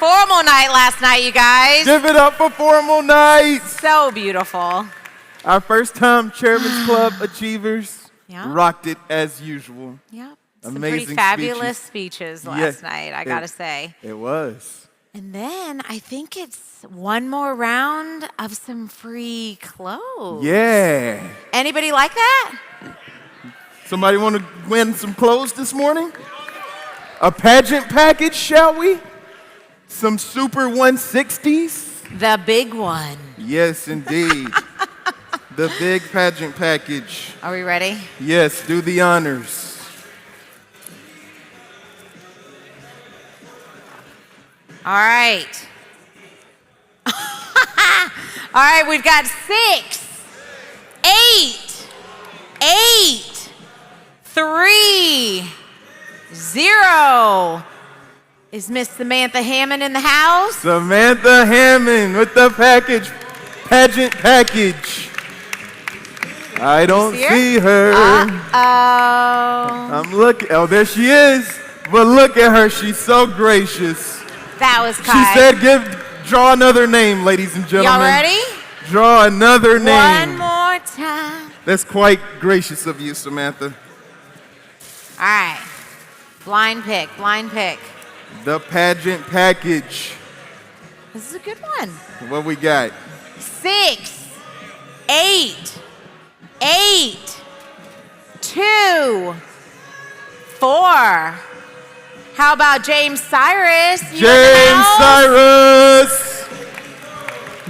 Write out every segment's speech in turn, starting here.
formal night last night, you guys. Give it up for formal night. So beautiful. Our first time Chairman's Club achievers rocked it as usual. Yep. Some pretty fabulous speeches last night, I gotta say. It was. And then I think it's one more round of some free clothes. Yeah. Anybody like that? Somebody want to win some clothes this morning? A pageant package, shall we? Some Super 160s? The big one. Yes, indeed. The big pageant package. Are we ready? Yes, do the honors. All right. All right, we've got 6, 8, 3, 0. Is Miss Samantha Hammond in the house? Samantha Hammond with the pageant package. I don't see her. Uh-oh. I'm looking. Oh, there she is. But look at her. She's so gracious. That was Kai. She said, draw another name, ladies and gentlemen. Y'all ready? Draw another name. One more time. That's quite gracious of you, Samantha. All right. Blind pick. The pageant package. This is a good one. What we got? 6, 8, 2, 4. How about James Cyrus? James Cyrus!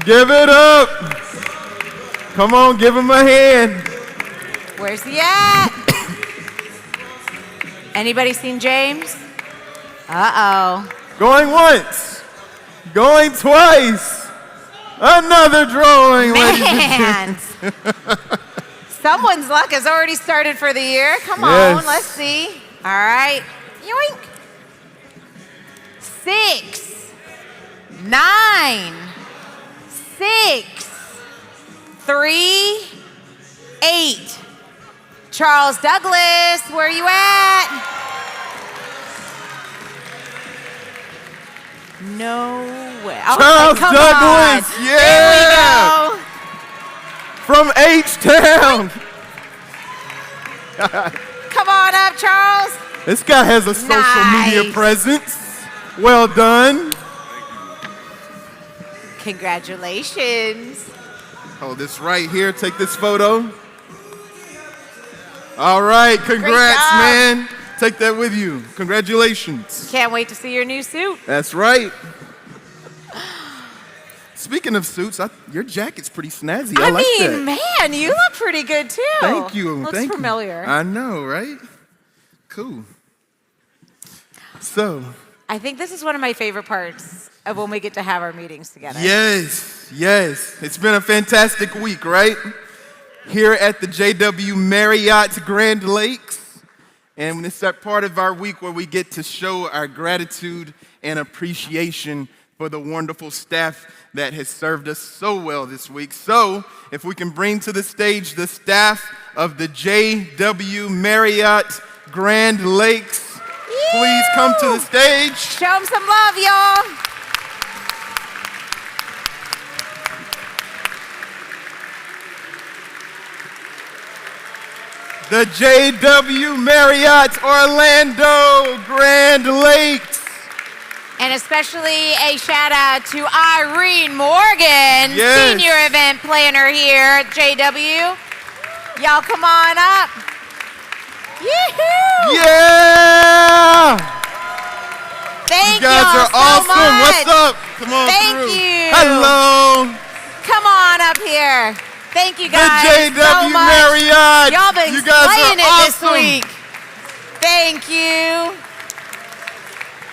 Give it up! Come on, give him a hand. Where's he at? Anybody seen James? Uh-oh. Going once. Going twice. Another drawing, ladies and gentlemen. Someone's luck has already started for the year. Come on, let's see. All right. Yoink. 6, 9, 6, 3, 8. Charles Douglas, where you at? No way. Charles Douglas, on. yeah! There we go. From H-Town. Come on up, Charles. This guy has a social media presence. Well done. Congratulations. Hold this right here. Take this photo. All right. Congrats, man. Take that with you. Congratulations. Can't wait to see your new suit. That's right. Speaking of suits, your jacket's pretty snazzy. I like that. Man, you look pretty good too. Thank you. Looks familiar. I know, right? Cool. So. I think this is one of my favorite parts of when we get to have our meetings together. Yes. It's been a fantastic week, right? Here at the JW Marriott Grand Lakes. And it's that part of our week where we get to show our gratitude and appreciation for the wonderful staff that has served us so well this week. So, if we can bring to the stage the staff of the JW Marriott Grand Lakes, please come to the stage. Show them some love, y'all. The JW Marriott Orlando Grand Lakes. And especially a shout out to Irene Morgan, Senior Event Planner here at JW. Y'all come on up. Yoo-hoo! Yeah! Thank you guys are so awesome. much. What's up? Come on Thank through. you. Hello. Come on up here. Thank you guys The JW so much. Marriott. Y'all been You guys slaying are it awesome. this week. Thank you.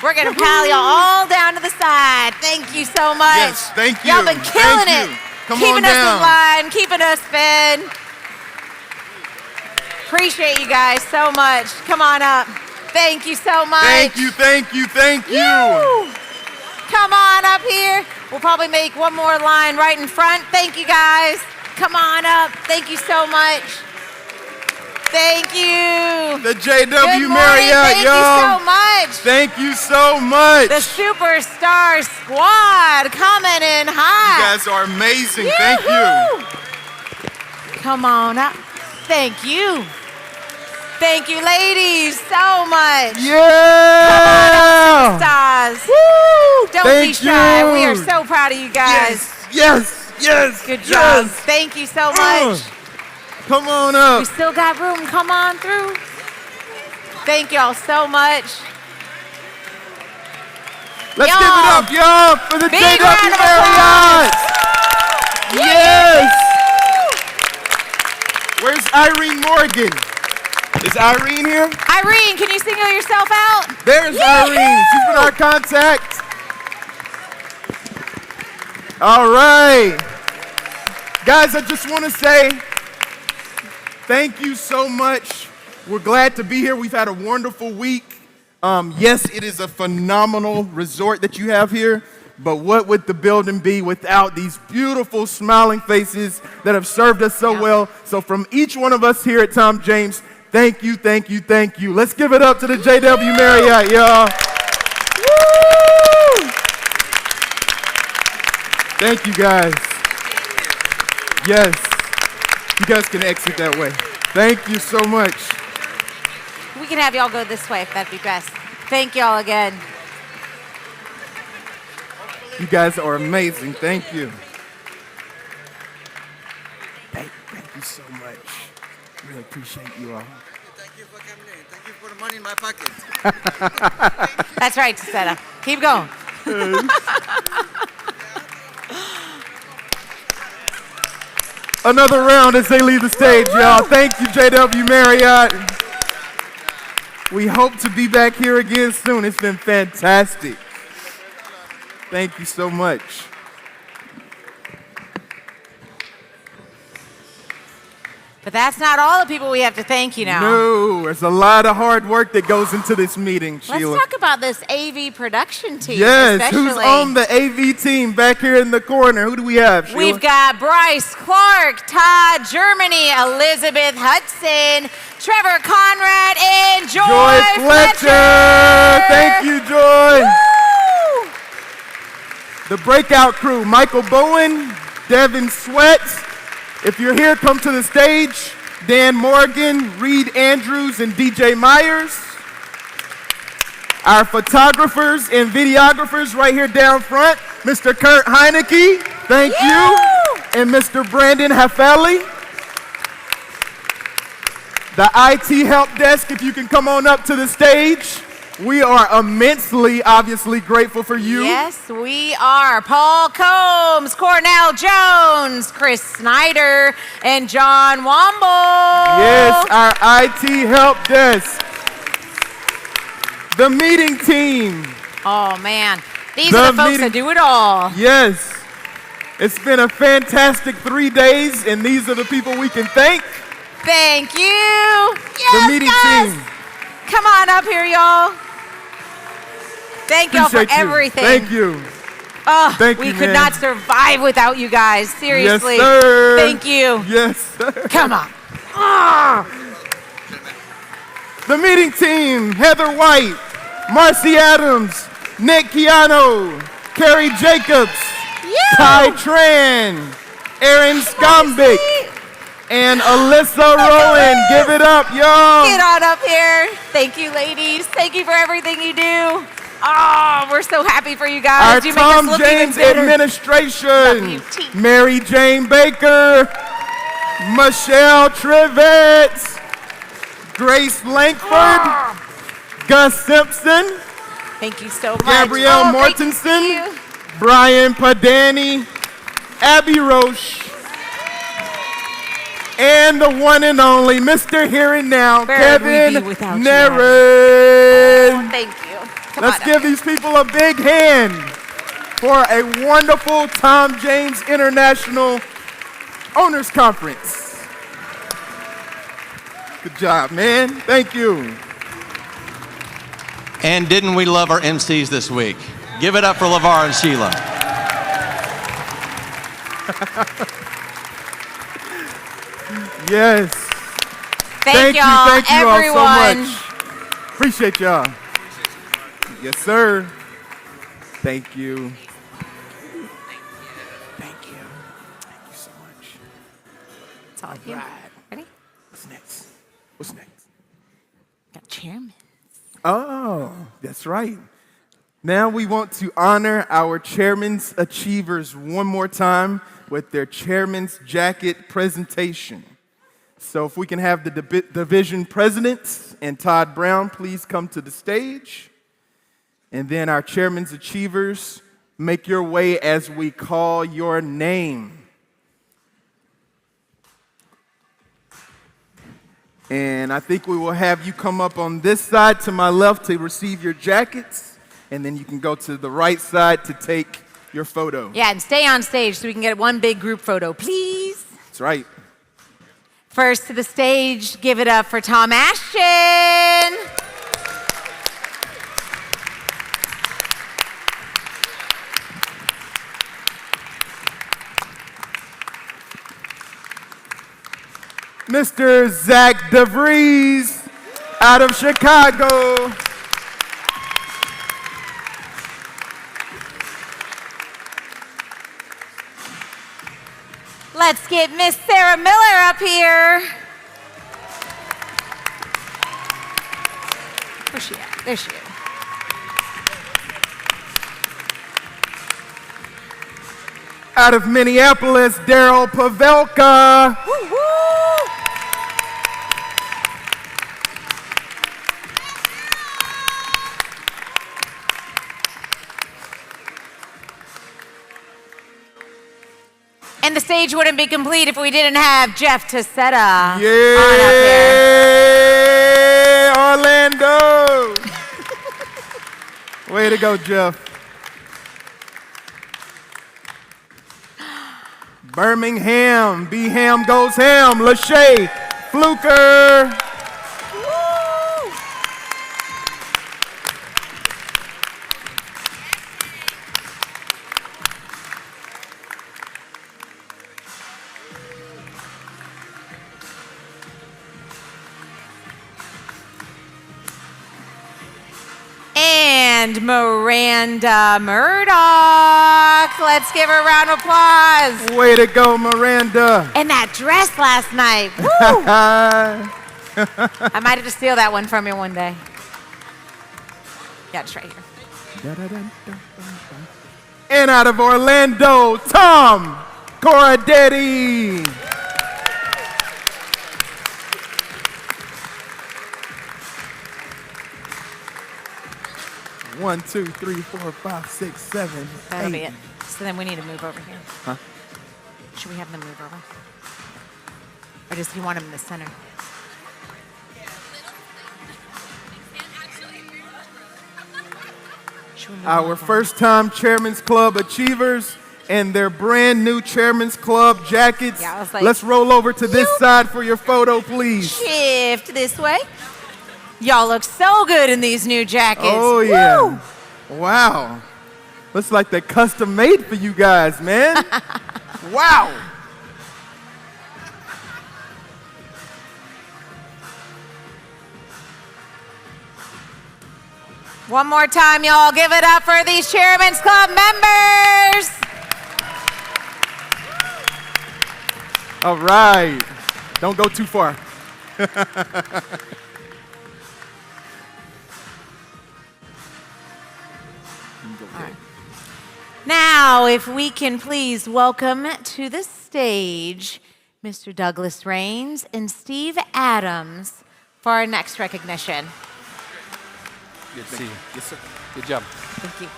We're going to pal y'all all down to the side. Thank you so much. Yes, thank you. Y'all been killing it. Come keeping on us down. in line, keeping us fed. Appreciate you guys so much. Come on up. Thank you so much. Thank you. Come on up here. We'll probably make one more line right in front. Thank you guys. Come on up. Thank you so much. Thank you. The JW Good morning. Marriott, Thank y'all. you so much. Thank you so much. The Superstar Squad coming in hot. You guys are amazing. Yoo-hoo. Thank you. Come on up. Thank you. Thank you, ladies, so much. Yeah. Stars. Woo. Don't Thank be shy. you. We are so proud of you guys. Yes. Good job. Yes. Thank you so much. Come on We up. still got room. Come on through. Thank y'all so much. Let's Y'all. give it up, y'all, for the Big JW round of Marriott. applause. Yes. Where's Irene Morgan? Is Irene here? Irene, can you single yourself out? There's Irene. She's been our contact. All right. Guys, I just want to say thank you so much. We're glad to be here. We've had a wonderful week. Yes, it is a phenomenal resort that you have here, but what would the building be without these beautiful smiling faces that have served us so well? So from each one of us here at Tom James, thank you. Let's give it up to the JW Marriott, y'all. Woo! Thank you, guys. Yes, you guys can exit that way. Thank you so much. We can have y'all go this way if that'd be best. Thank y'all again. You guys are amazing. Thank you. Thank you so much. Really appreciate you all. Thank you for coming in. Thank you for the money in my pocket. That's right, Tisetta. Keep going. Another round as they leave the stage, y'all. Thank you, JW Marriott. We hope to be back here again soon. It's been fantastic. Thank you so much. But that's not all the people we have to thank you now. No, there's a lot of hard work that goes into this meeting, Sheila. Let's talk about this AV production team. Yes, especially. who's on the AV team back here in the corner? Who do we have, Sheila? We've got Bryce Clark, Todd Germany, Elizabeth Hudson, Trevor Conrad, and Joy Fletcher. Thank you, Joy. Woo! The breakout crew, Michael Bowen, Devin Sweat. If you're here, come to the stage. Dan Morgan, Reed Andrews, and DJ Myers. Our photographers and videographers right here down front, Mr. Kurt Heineke, thank you, and Mr. Brandon Hafeli. The IT help desk, if you can come on up to the stage. We are immensely, obviously grateful for you. Yes, we are. Paul Combs, Cornell Jones, Chris Snyder, and John Womble. Yes, our IT help desk. The meeting team. Oh, man. These are the folks that do it all. Yes. It's been a fantastic 3 days, and these are the people we can thank. Thank you. Yes, The meeting guys. team. Come on up here, y'all. Thank y'all for Appreciate you. everything. Thank you. Oh, Thank we you, could man. not survive without you guys. Seriously. Yes, sir. Thank you. Yes, sir. Come on. Ah. The meeting team, Heather White, Marcy Adams, Nick Keano, Carrie Jacobs, Ty Tran, Aaron Skombick, and Alyssa Rowan. Give it up, y'all. Get on up here. Thank you, ladies. Thank you for everything you do. Oh, we're so happy for you guys. Our You Tom make us look James even better. administration, WT. Mary Jane Baker, Michelle Trivett, Grace Langford, Gus Simpson, Thank you so much. Gabrielle Oh, thank Mortensen, you. Brian Padani, Abby Roche, and the one and only Mr. Here and Now, Where would we Kevin be without you, Naren. Thank you. Come Let's on give up here. these people a big hand for a wonderful Tom James International Owners Conference. Good job, man. Thank you. And didn't we love our MCs this week? Give it up for LeVar and Sheila. Yes. Thank y'all, thank you everyone. all so much. Appreciate y'all. Yes, sir. Thank you. Thank you. Thank you so much. It's all you. Right. Ready? What's next? What's next? Got chairman. Oh, that's right. Now we want to honor our Chairman's Achievers one more time with their Chairman's Jacket presentation. So if we can have the division presidents and Todd Brown please come to the stage. And then our Chairman's Achievers, make your way as we call your name. And I think we will have you come up on this side to my left to receive your jackets. And then you can go to the right side to take your photo. Yeah, and stay on stage so we can get one big group photo, please. That's right. First to the stage, give it up for Tom Ashton. Mr. Zach DeVries out of Chicago. Let's get Miss Sarah Miller up here. Where's she at? There she is. Out of Minneapolis, Daryl Pavelka. Woo woo! And the stage wouldn't be complete if we didn't have Jeff Tassetta on up here. Yeah, Orlando. Way to go, Jeff. Birmingham, B-Ham goes ham, Lachey Fluker. Woo! And Miranda Murdoch. Let's give her a round of applause. Way to go, Miranda. And that dress last night. Woo! I might have to steal that one from you one day. Yeah, it's right here. And out of Orlando, Tom Corradetti. One, two, three, 4, 5, 6, 7, That'll be 8. it. So then we need to move over here. Huh? Should we have them move over? Or does he want them in the center? Should we move Our them first time Chairman's Club achievers and their brand new Chairman's Club jackets. Yeah, I was like, let's roll over to this you- side for your photo, please. Shift this way. Y'all look so good in these new jackets. Oh, yeah. Woo! Wow. Looks like they're custom made for you guys, man. Wow. One more time, y'all. Give it up for these Chairman's Club members. All right. Don't go too far. Now, if we can please welcome to the stage Mr. Douglas Rains and Steve Adams for our next recognition. Good to see you. Yes, sir. Good job. Thank you.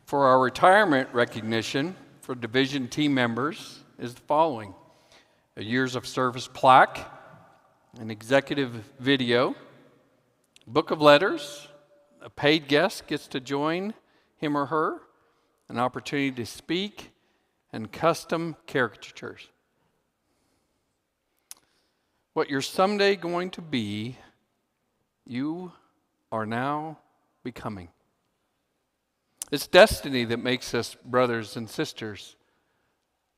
For our retirement recognition for division team members is the following: a years of service plaque, an executive video, book of letters, a paid guest gets to join him or her, an opportunity to speak, and custom caricatures. What you're someday going to be, you are now becoming. It's destiny that makes us brothers and sisters.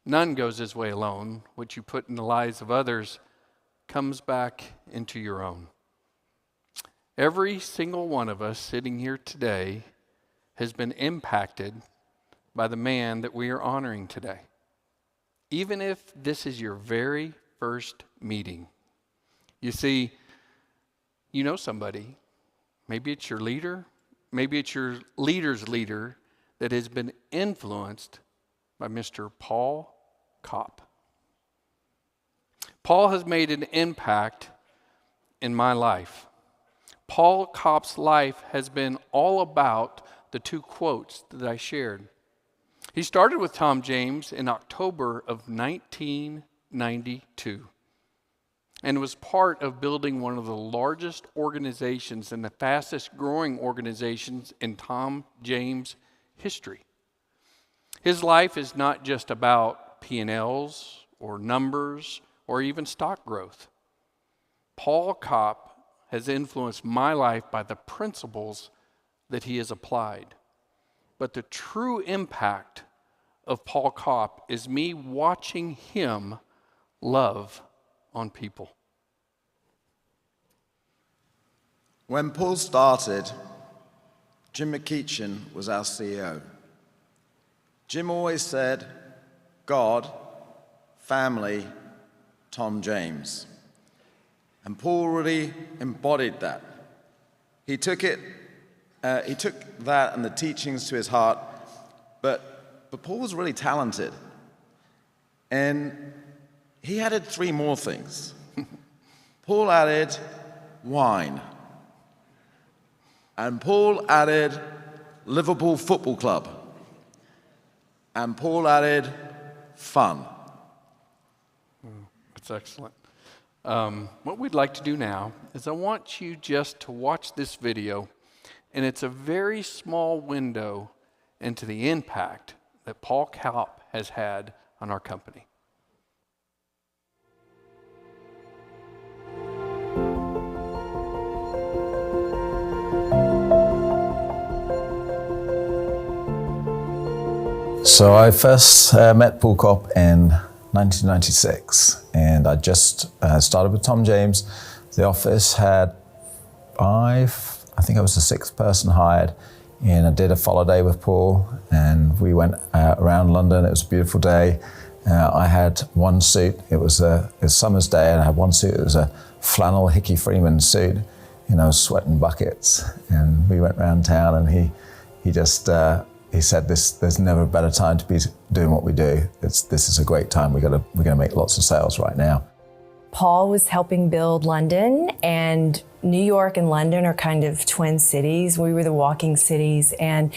None goes his way alone. What you put in the lives of others comes back into your own. Every single one of us sitting here today has been impacted by the man that we are honoring today. Even if this is your very first meeting. You see, you know somebody. Maybe it's your leader. Maybe it's your leader's leader that has been influenced by Mr. Paul Kopp. Paul has made an impact in my life. Paul Kopp's life has been all about the two quotes that I shared. He started with Tom James in October of 1992 and was part of building one of the largest organizations and the fastest growing organizations in Tom James' history. His life is not just about P&Ls or numbers or even stock growth. Paul Kopp has influenced my life by the principles that he has applied. But the true impact of Paul Kopp is me watching him love on people. When Paul started, Jim McEachin was our CEO. Jim always said, God, family, Tom James. And Paul really embodied that. He took that and the teachings to his heart, but Paul was really talented. And he added 3 more things. Paul added wine. And Paul added Liverpool Football Club. And Paul added fun. That's excellent. What we'd like to do now is I want you just to watch this video, and it's a very small window into the impact that Paul Kopp has had on our company. So I first met Paul Kopp in 1996, and I just started with Tom James. The office had 5, I think I was the 6th person hired, and I did a follow day with Paul, and we went around London. It was a beautiful day. I had one suit. It was a summer's day, and I had one suit. It was a flannel Hickey Freeman suit, sweating buckets. And we went around town, and he said, there's never a better time to be doing what we do. This is a great time. We're gonna make lots of sales right now. Paul was helping build London, and New York and London are kind of twin cities. We were the walking cities, and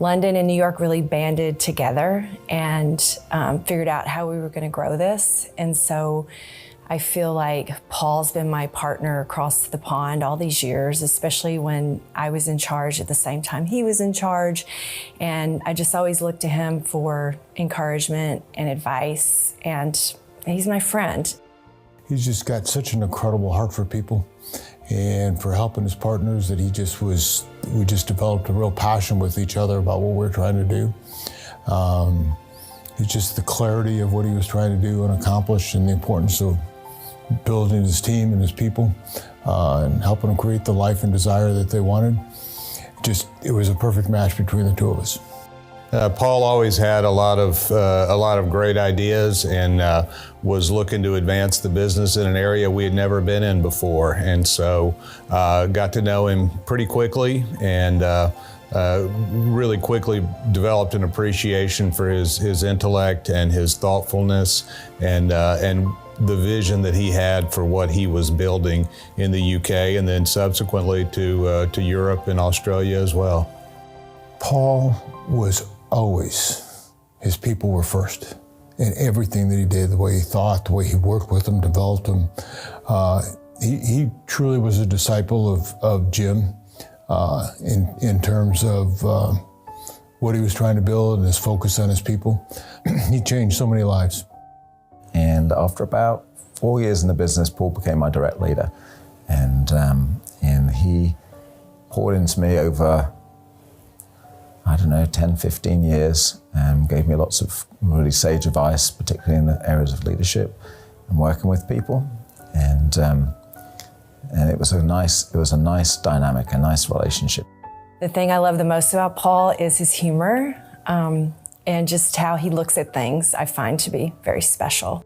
London and New York really banded together and figured out how we were gonna grow this. And so I feel like Paul's been my partner across the pond all these years, especially when I was in charge at the same time he was in charge. And I just always look to him for encouragement and advice, and he's my friend. He's just got such an incredible heart for people and for helping his partners that we just developed a real passion with each other about what we're trying to do. It's just the clarity of what he was trying to do and accomplish, and the importance of building his team and his people and helping them create the life and desire that they wanted. It was a perfect match between the two of us. Paul always had a lot of great ideas and was looking to advance the business in an area we had never been in before. And so got to know him pretty quickly and really quickly developed an appreciation for his intellect and his thoughtfulness and the vision that he had for what he was building in the UK and then subsequently to Europe and Australia as well. Paul was always, his people were first in everything that he did, the way he thought, the way he worked with them, developed them. He truly was a disciple of Jim in terms of what he was trying to build and his focus on his people. He changed so many lives. And after about 4 years in the business, Paul became my direct leader. And he poured into me over I don't know, 10, 15 years, and gave me lots of really sage advice, particularly in the areas of leadership and working with people. And it was a nice dynamic, a nice relationship. The thing I love the most about Paul is his humor, and just how he looks at things, I find to be very special.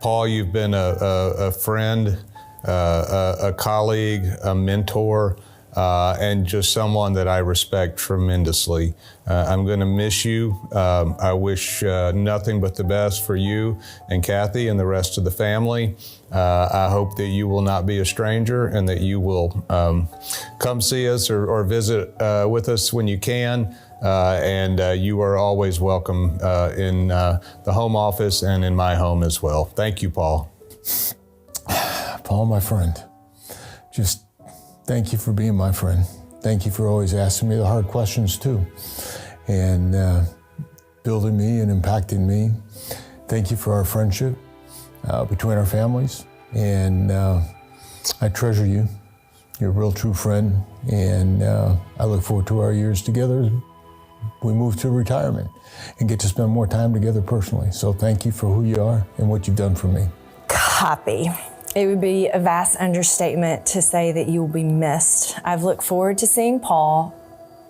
Paul, you've been a friend, a colleague, a mentor, and just someone that I respect tremendously. I'm going to miss you. I wish nothing but the best for you and Kathy and the rest of the family. I hope that you will not be a stranger and that you will come see us or visit with us when you can. And you are always welcome in the home office and in my home as well. Thank you, Paul. Paul, my friend, just thank you for being my friend. Thank you for always asking me the hard questions too, and building me and impacting me. Thank you for our friendship between our families, and I treasure you. You're a real true friend, and I look forward to our years together. We move to retirement and get to spend more time together personally. So thank you for who you are and what you've done for me. Copy. It would be a vast understatement to say that you will be missed. I've looked forward to seeing Paul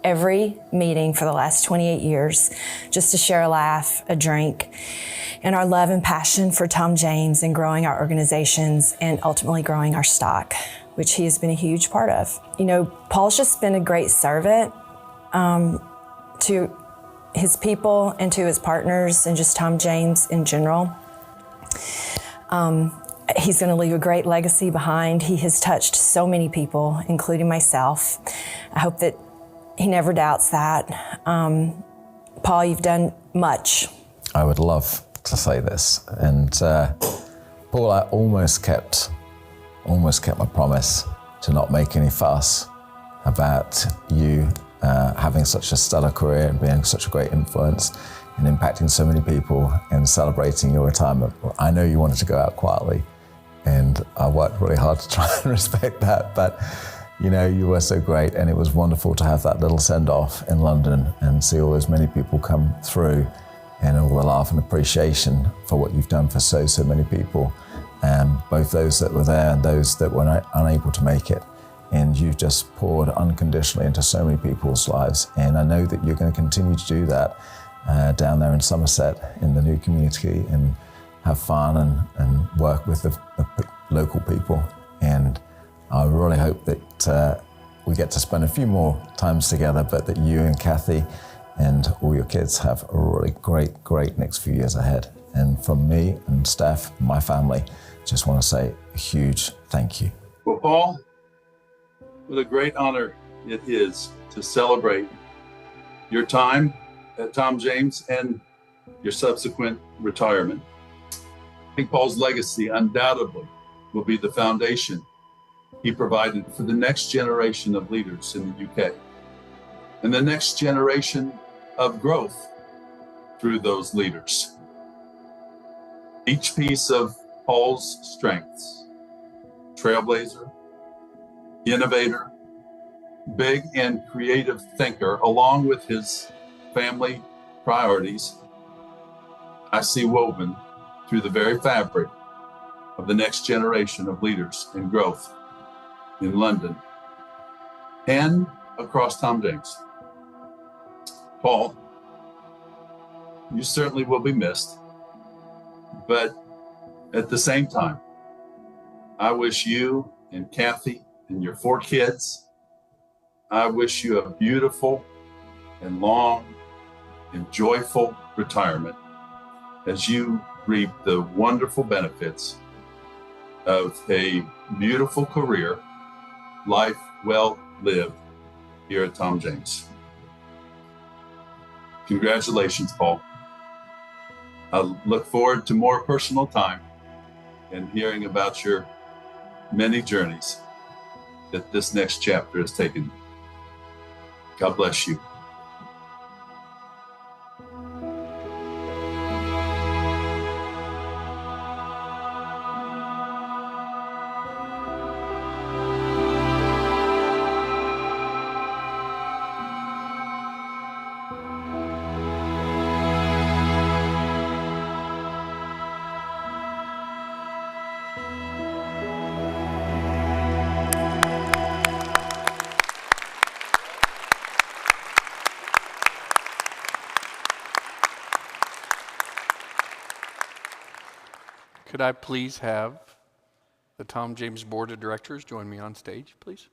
every meeting for the last 28 years, just to share a laugh, a drink, and our love and passion for Tom James and growing our organizations and ultimately growing our stock, which he has been a huge part of. You know, Paul's just been a great servant to his people and to his partners and just Tom James in general. He's going to leave a great legacy behind. He has touched so many people, including myself. I hope that he never doubts that. Paul, you've done much. I would love to say this. And Paul, I almost kept my promise to not make any fuss about you having such a stellar career and being such a great influence and impacting so many people and celebrating your retirement. I know you wanted to go out quietly, and I worked really hard to try and respect that, but you know, you were so great, and it was wonderful to have that little send-off in London and see all those many people come through and all the love and appreciation for what you've done for so many people, both those that were there and those that were unable to make it. And you've just poured unconditionally into so many people's lives. And I know that you're going to continue to do that down there in Somerset in the new community and have fun and work with the local people. And I really hope that we get to spend a few more times together, but that you and Kathy and all your kids have a really great next few years ahead. And from me and Steph, and my family, just want to say a huge thank you. Well, Paul, what a great honor it is to celebrate your time at Tom James and your subsequent retirement. I think Paul's legacy undoubtedly will be the foundation he provided for the next generation of leaders in the UK and the next generation of growth through those leaders. Each piece of Paul's strengths, trailblazer, innovator, big and creative thinker, along with his family priorities, I see woven through the very fabric of the next generation of leaders and growth in London and across Tom James. Paul, you certainly will be missed, but at the same time, I wish you and Kathy and your 4 kids, I wish you a beautiful and long and joyful retirement as you reap the wonderful benefits of a beautiful career, life well lived here at Tom James. Congratulations, Paul. I look forward to more personal time and hearing about your many journeys that this next chapter has taken. God bless you. could I please have the Tom James Board of Directors join me on stage, please?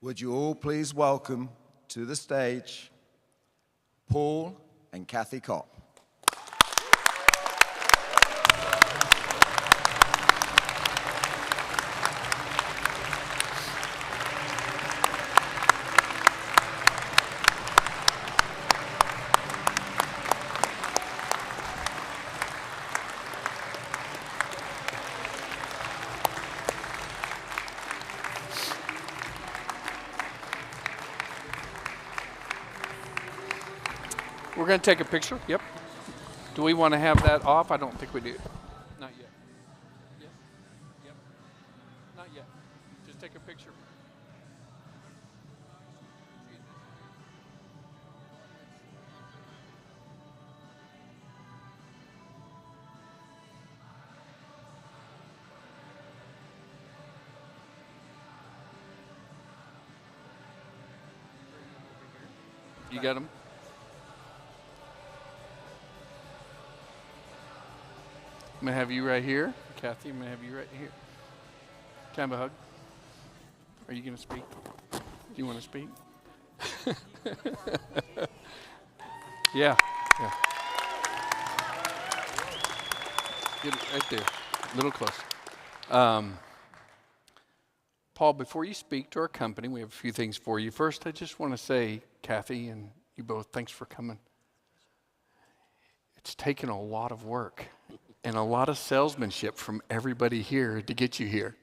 Would you all please welcome to the stage Paul and Kathy Kopp. We're going to take a picture. Yep. Do we want to have that off? I don't think we do. Not yet. Yes. Yep. Not yet. Just take a picture. You got them? I'm going to have you right here. Kathy, I'm going to have you right here. Can I have a hug? Are you going to speak? Do you want to speak? Yeah. Get it right there. A little closer. Paul, before you speak to our company, we have a few things for you. First, I just want to say, Kathy and you both, thanks for coming. It's taken a lot of work and a lot of salesmanship from everybody here to get you here.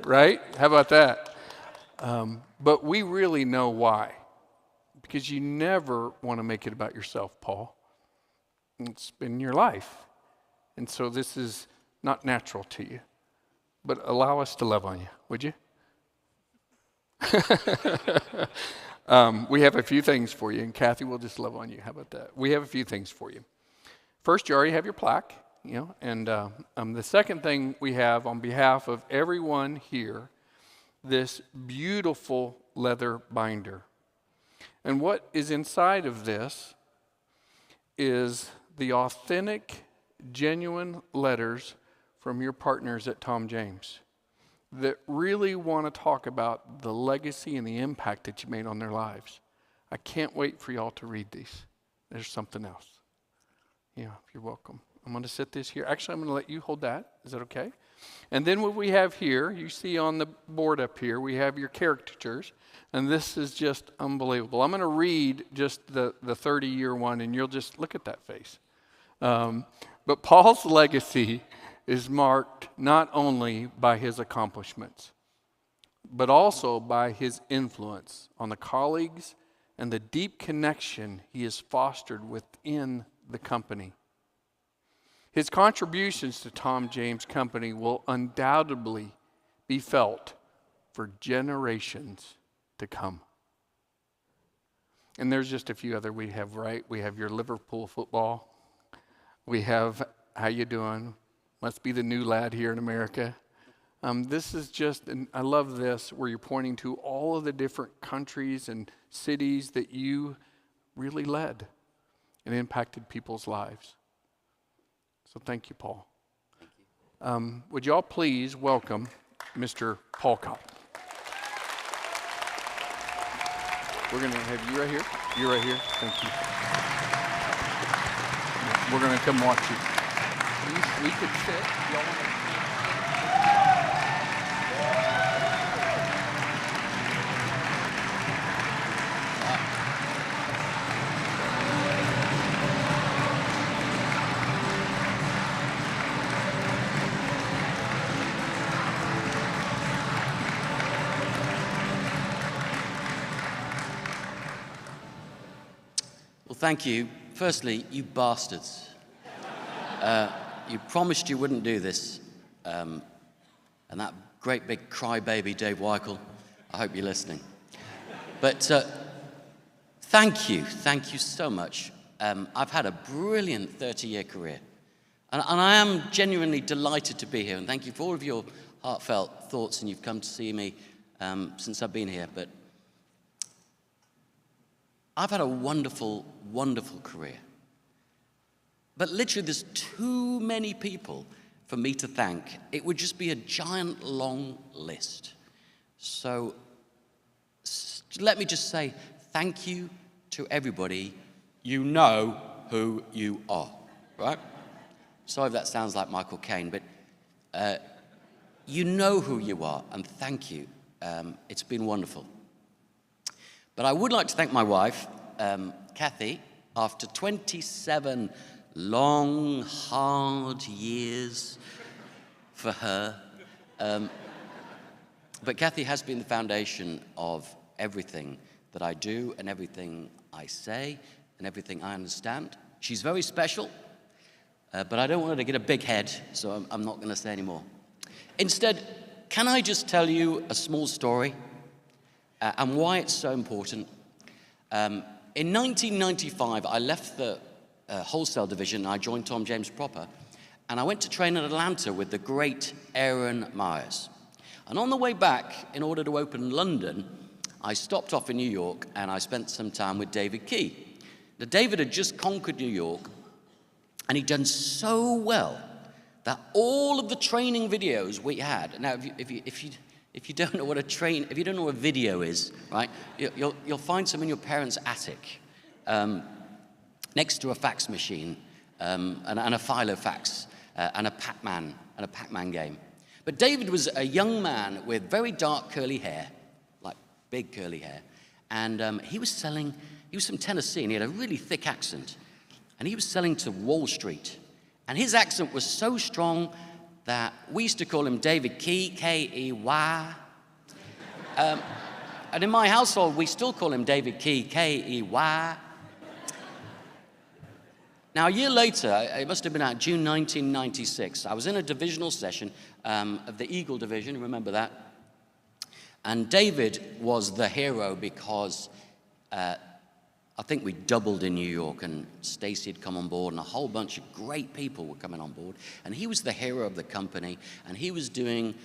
Right? How about that? But we really know why. Because you never want to make it about yourself, Paul. It's been your life. And so this is not natural to you. But allow us to love on you, would you? We have a few things for you, and Kathy will just love on you. How about that? We have a few things for you. First, you already have your plaque, and the second thing we have on behalf of everyone here, this beautiful leather binder. And what is inside of this is the authentic, genuine letters from your partners at Tom James that really want to talk about the legacy and the impact that you made on their lives. I can't wait for y'all to read these. There's something else. Yeah, you're welcome. I'm going to set this here. Actually, I'm going to let you hold that. Is that okay? And then what we have here, you see on the board up here, we have your caricatures. And this is just unbelievable. I'm going to read just the 30-year one, and you'll just look at that face. But Paul's legacy is marked not only by his accomplishments, but also by his influence on the colleagues and the deep connection he has fostered within the company. His contributions to Tom James Company will undoubtedly be felt for generations to come. And there's just a few other we have, right? We have your Liverpool football. We have how you doing? Must be the new lad here in America. This is just, and I love this, where you're pointing to all of the different countries and cities that you really led and impacted people's lives. So thank you, Paul. Thank you. Would you all please welcome Mr. Paul Kopp. We're going to have you right here. You're right here. Thank you. We're going to come watch you. We could sit. Y'all want to... Well, thank you. Firstly, you bastards. You promised you wouldn't do this. And that great big crybaby, Dave Weichel, I hope you're listening. But thank you so much. I've had a brilliant 30-year career. And I am genuinely delighted to be here. And thank you for all of your heartfelt thoughts, and you've come to see me since I've been here. But I've had a wonderful, wonderful career. But literally, there's too many people for me to thank. It would just be a giant, long list. So let me just say thank you to everybody. You know who you are, right? Sorry if that sounds like Michael Caine, but you know who you are, and thank you. It's been wonderful. But I would like to thank my wife, Kathy, after 27 long, hard years for her. But Kathy has been the foundation of everything that I do and everything I say and everything I understand. She's very special, but I don't want her to get a big head, so I'm not going to say any more. Instead, can I just tell you a small story and why it's so important? In 1995, I left the wholesale division, and I joined Tom James proper, and I went to train in Atlanta with the great Aaron Myers. And on the way back, in order to open London, I stopped off in New York, and I spent some time with David Key. Now, David had just conquered New York, and he'd done so well that all of the training videos we had. Now, if you don't know what if you don't know what a video is, right? You'll find some in your parents' attic, next to a fax machine, and a Filofax, and a Pac-Man game. But David was a young man with very dark curly hair, like big curly hair, and he was from Tennessee, and he had a really thick accent, and he was selling to Wall Street, and his accent was so strong that we used to call him David Key, K-E-Y. And in my household, we still call him David Key, K-E-Y. Now, a year later, it must have been out June 1996, I was in a divisional session of the Eagle Division, remember that? And David was the hero because I think we doubled in New York, and Stacy had come on board, and a whole bunch of great people were coming on board. And he was the hero of the company, and he was doing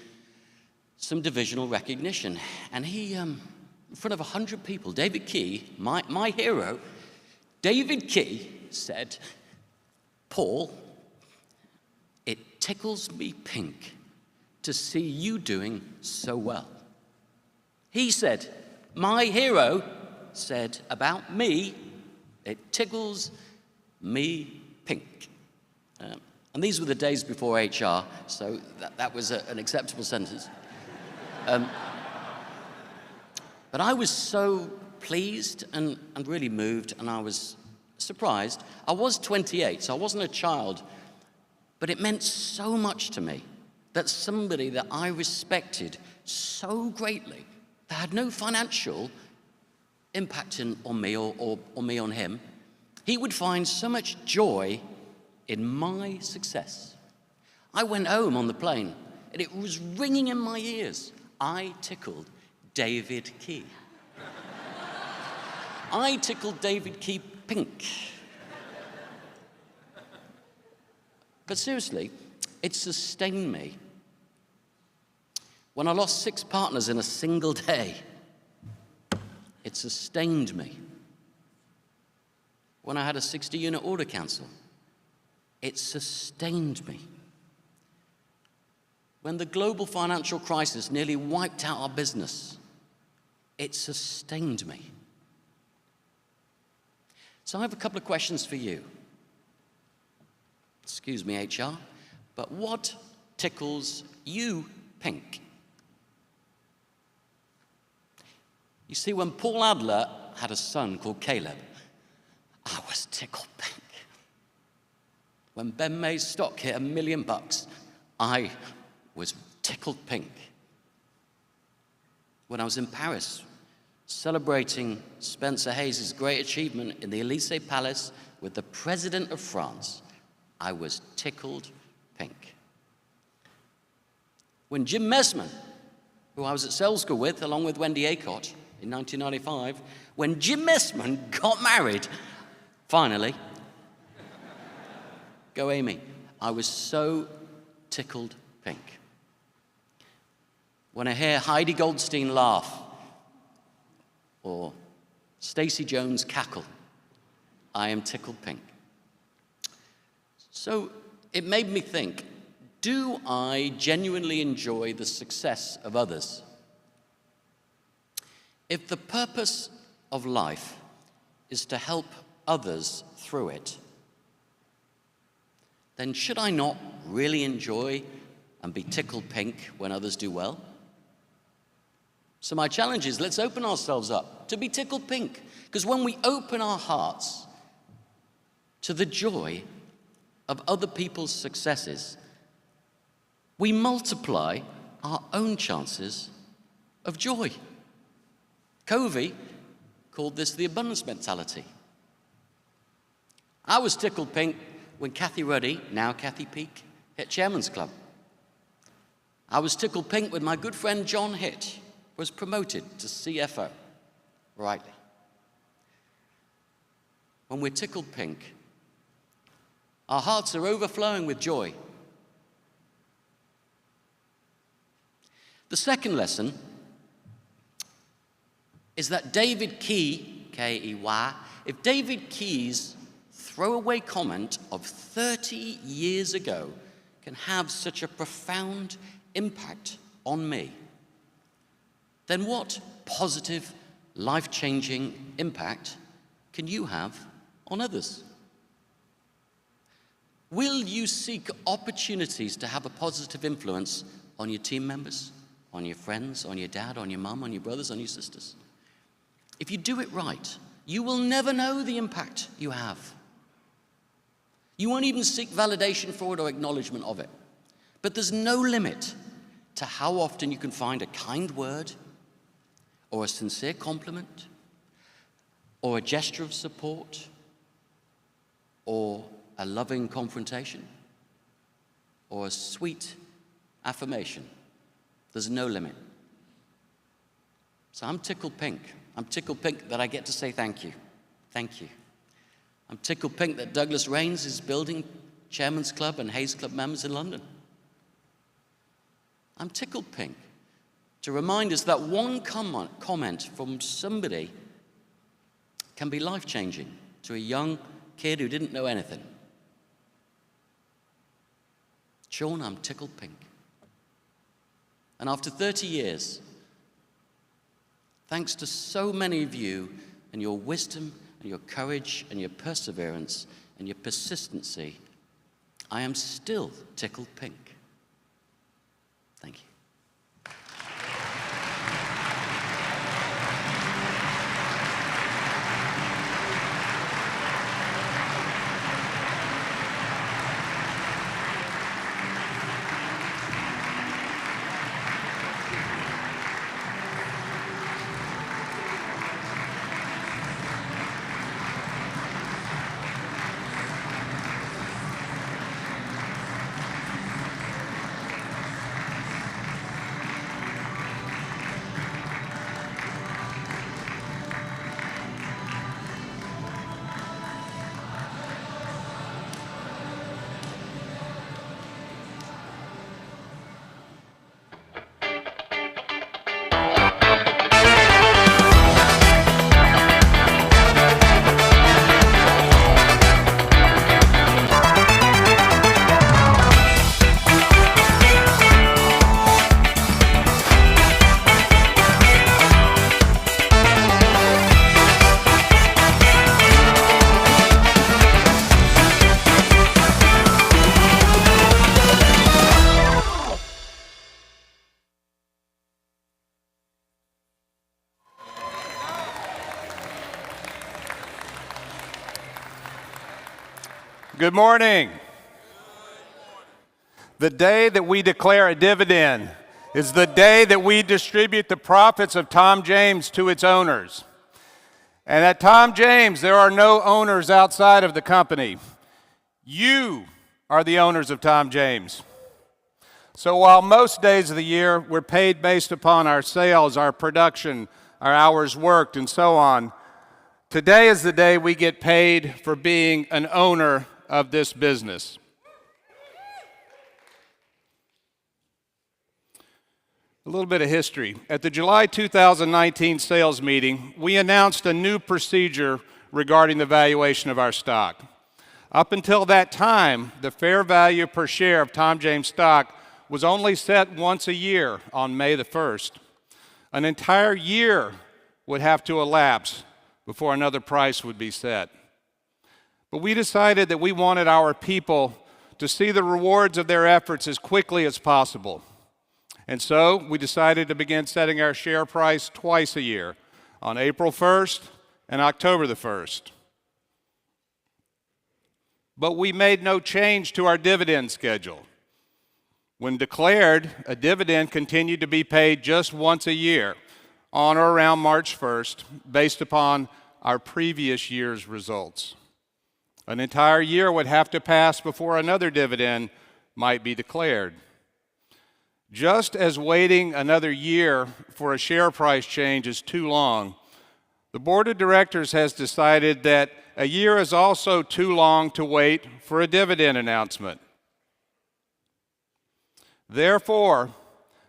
some divisional recognition. And he, in front of 100 people, David Key, my hero, David Key said, "Paul, it tickles me pink to see you doing so well." He said, my hero said about me, "It tickles me pink." And these were the days before HR, so that was an acceptable sentence. But I was so pleased and really moved, and I was surprised. I was 28, so I wasn't a child, but it meant so much to me that somebody that I respected so greatly, that had no financial impact on me or me on him, he would find so much joy in my success. I went home on the plane, and it was ringing in my ears. I tickled David Key. I tickled David Key pink. But seriously, it sustained me. When I lost 6 partners in a single day, it sustained me. When I had a 60-unit order cancel, it sustained me. When the global financial crisis nearly wiped out our business, it sustained me. So I have a couple of questions for you. Excuse me, HR, but what tickles you pink? You see, when Paul Adler had a son called Caleb, I was tickled pink. When Ben May's stock hit $1 million, I was tickled pink. When I was in Paris, celebrating Spencer Hayes' great achievement in the Élysée Palace with the President of France, I was tickled pink. When Jim Messman who I was at sales school with, along with Wendy Acott in 1995, when Jim Messman got married, finally. Go Amy. I was so tickled pink. When I hear Heidi Goldstein laugh or Stacey Jones cackle, I am tickled pink. So it made me think, do I genuinely enjoy the success of others? If the purpose of life is to help others through it, then should I not really enjoy and be tickled pink when others do well? So my challenge is, let's open ourselves up to be tickled pink. Because when we open our hearts to the joy of other people's successes, we multiply our own chances of joy. Covey called this the abundance mentality. I was tickled pink when Kathy Ruddy, now Kathy Peake, hit Chairman's Club. I was tickled pink when my good friend John Hitt was promoted to CFO, rightly. When we're tickled pink, our hearts are overflowing with joy. The second lesson is that David Key, K-E-Y, if David Key's throwaway comment of 30 years ago can have such a profound impact on me, then what positive, life-changing impact can you have on others? Will you seek opportunities to have a positive influence on your team members, on your friends, on your dad, on your mum, on your brothers, on your sisters? If you do it right, you will never know the impact you have. You won't even seek validation for it or acknowledgement of it. But there's no limit to how often you can find a kind word or a sincere compliment or a gesture of support or a loving confrontation or a sweet affirmation. There's no limit. So I'm tickled pink. I'm tickled pink that I get to say thank you. Thank you. I'm tickled pink that Douglas Rains is building Chairman's Club and Hayes Club members in London. I'm tickled pink to remind us that one comment from somebody can be life-changing to a young kid who didn't know anything. Sean, I'm tickled pink. And after 30 years, thanks to so many of you and your wisdom and your courage and your perseverance and your persistency, I am still tickled pink. Thank you. Good morning. The day that we declare a dividend is the day that we distribute the profits of Tom James to its owners. And at Tom James, there are no owners outside of the company. You are the owners of Tom James. So while most days of the year we're paid based upon our sales, our production, our hours worked, and so on, today is the day we get paid for being an owner of this business. A little bit of history. At the July 2019 sales meeting, we announced a new procedure regarding the valuation of our stock. Up until that time, the fair value per share of Tom James stock was only set once a year on May the 1st. An entire year would have to elapse before another price would be set. But we decided that we wanted our people to see the rewards of their efforts as quickly as possible. And so we decided to begin setting our share price twice a year, on April 1st and October the 1st. But we made no change to our dividend schedule. When declared, a dividend continued to be paid just once a year, on or around March 1st, based upon our previous year's results. An entire year would have to pass before another dividend might be declared. Just as waiting another year for a share price change is too long, the board of directors has decided that a year is also too long to wait for a dividend announcement. Therefore,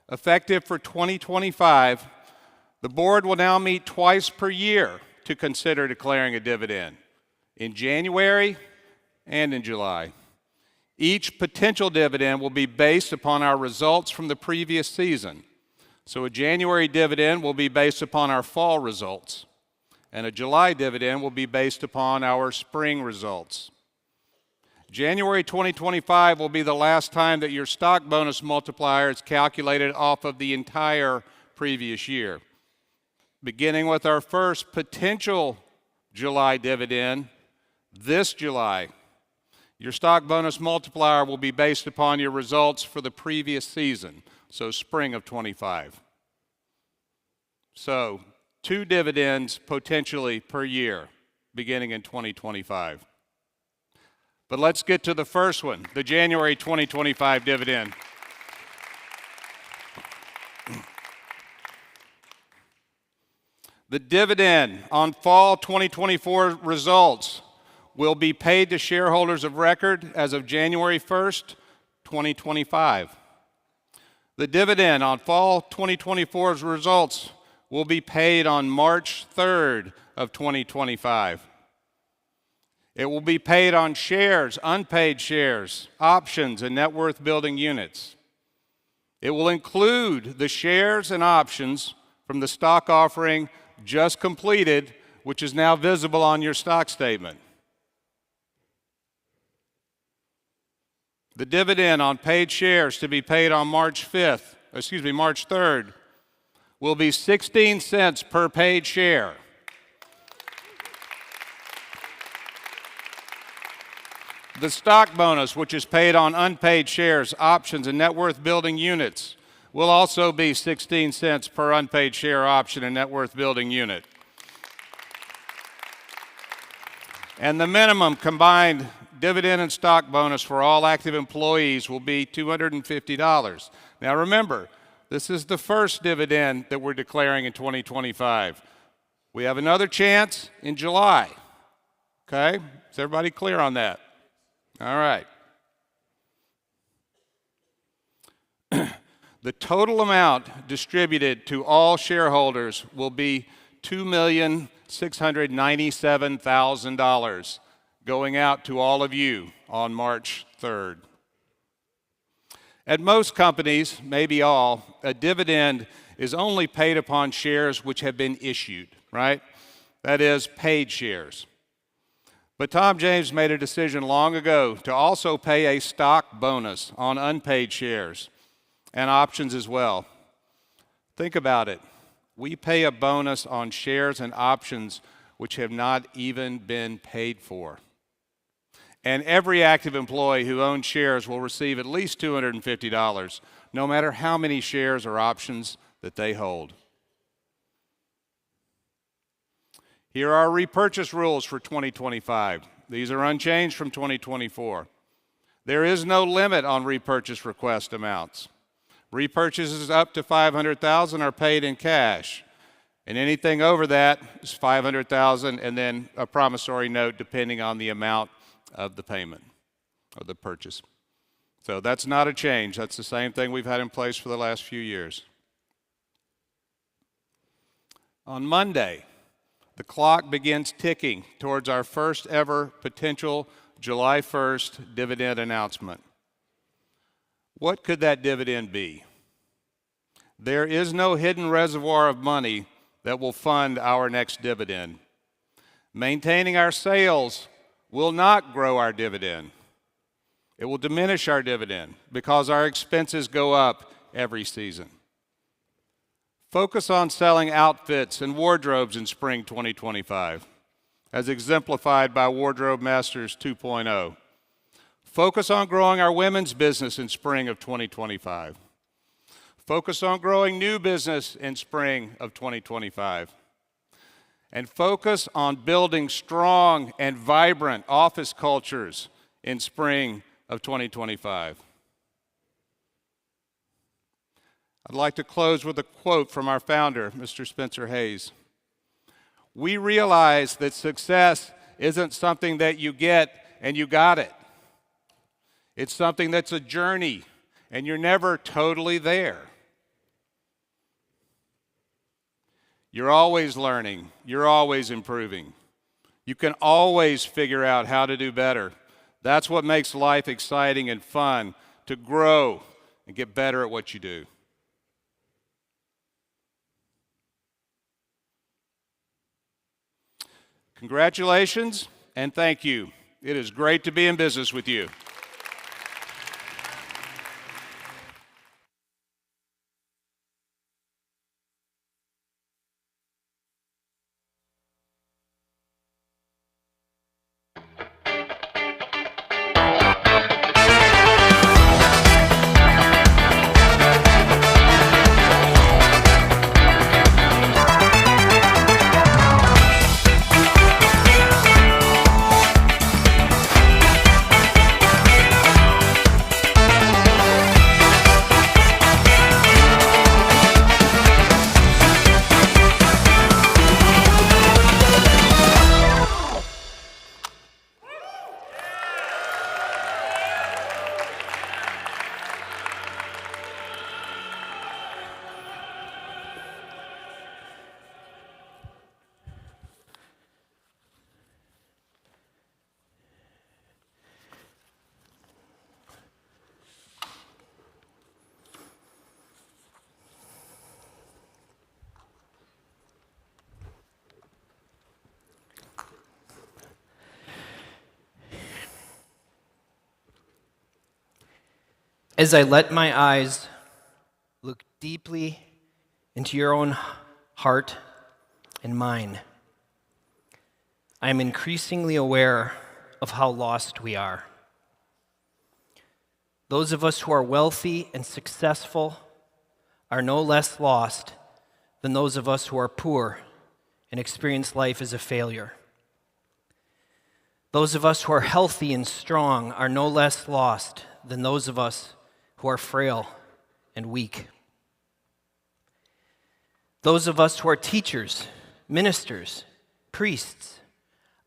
effective for 2025, the board will now meet twice per year to consider declaring a dividend, in January and in July. Each potential dividend will be based upon our results from the previous season. So a January dividend will be based upon our fall results, and a July dividend will be based upon our spring results. January 2025 will be the last time that your stock bonus multiplier is calculated off of the entire previous year. Beginning with our first potential July dividend, this July, your stock bonus multiplier will be based upon your results for the previous season, so spring of 25. So 2 dividends potentially per year, beginning in 2025. But let's get to the first one, the January 2025 dividend. The dividend on fall 2024 results will be paid to shareholders of record as of January 1st, 2025. The dividend on fall 2024's results will be paid on March 3rd of 2025. It will be paid on shares, unpaid shares, options, and net worth building units. It will include the shares and options from the stock offering just completed, which is now visible on your stock statement. The dividend on paid shares to be paid on March 3rd, will be 16 cents per paid share. The stock bonus, which is paid on unpaid shares, options, and net worth building units, will also be 16 cents per unpaid share, option, and net worth building unit. And the minimum combined dividend and stock bonus for all active employees will be $250. Now remember, this is the first dividend that we're declaring in 2025. We have another chance in July. Okay? Is everybody clear on that? All right. The total amount distributed to all shareholders will be $2,697,000 going out to all of you on March 3rd. At most companies, maybe all, a dividend is only paid upon shares which have been issued, right? That is, paid shares. But Tom James made a decision long ago to also pay a stock bonus on unpaid shares and options as well. Think about it. We pay a bonus on shares and options which have not even been paid for. And every active employee who owns shares will receive at least $250, no matter how many shares or options that they hold. Here are repurchase rules for 2025. These are unchanged from 2024. There is no limit on repurchase request amounts. Repurchases up to $500,000 are paid in cash. And anything over that is $500,000 and then a promissory note depending on the amount of the payment or the purchase. So that's not a change. That's the same thing we've had in place for the last few years. On Monday, the clock begins ticking towards our first ever potential July 1st dividend announcement. What could that dividend be? There is no hidden reservoir of money that will fund our next dividend. Maintaining our sales will not grow our dividend. It will diminish our dividend because our expenses go up every season. Focus on selling outfits and wardrobes in spring 2025, as exemplified by Wardrobe Masters 2.0. Focus on growing our women's business in spring of 2025. Focus on growing new business in spring of 2025. And focus on building strong and vibrant office cultures in spring of 2025. I'd like to close with a quote from our founder, Mr. Spencer Hayes. We realize that success isn't something that you get and you got it. It's something that's a journey, and you're never totally there. You're always learning. You're always improving. You can always figure out how to do better. That's what makes life exciting and fun, to grow and get better at what you do. Congratulations and thank you. It is great to be in business with you. As I let my eyes look deeply into your own heart and mine, I am increasingly aware of how lost we are. Those of us who are wealthy and successful are no less lost than those of us who are poor and experience life as a failure. Those of us who are healthy and strong are no less lost than those of us who are frail and weak. Those of us who are teachers, ministers, priests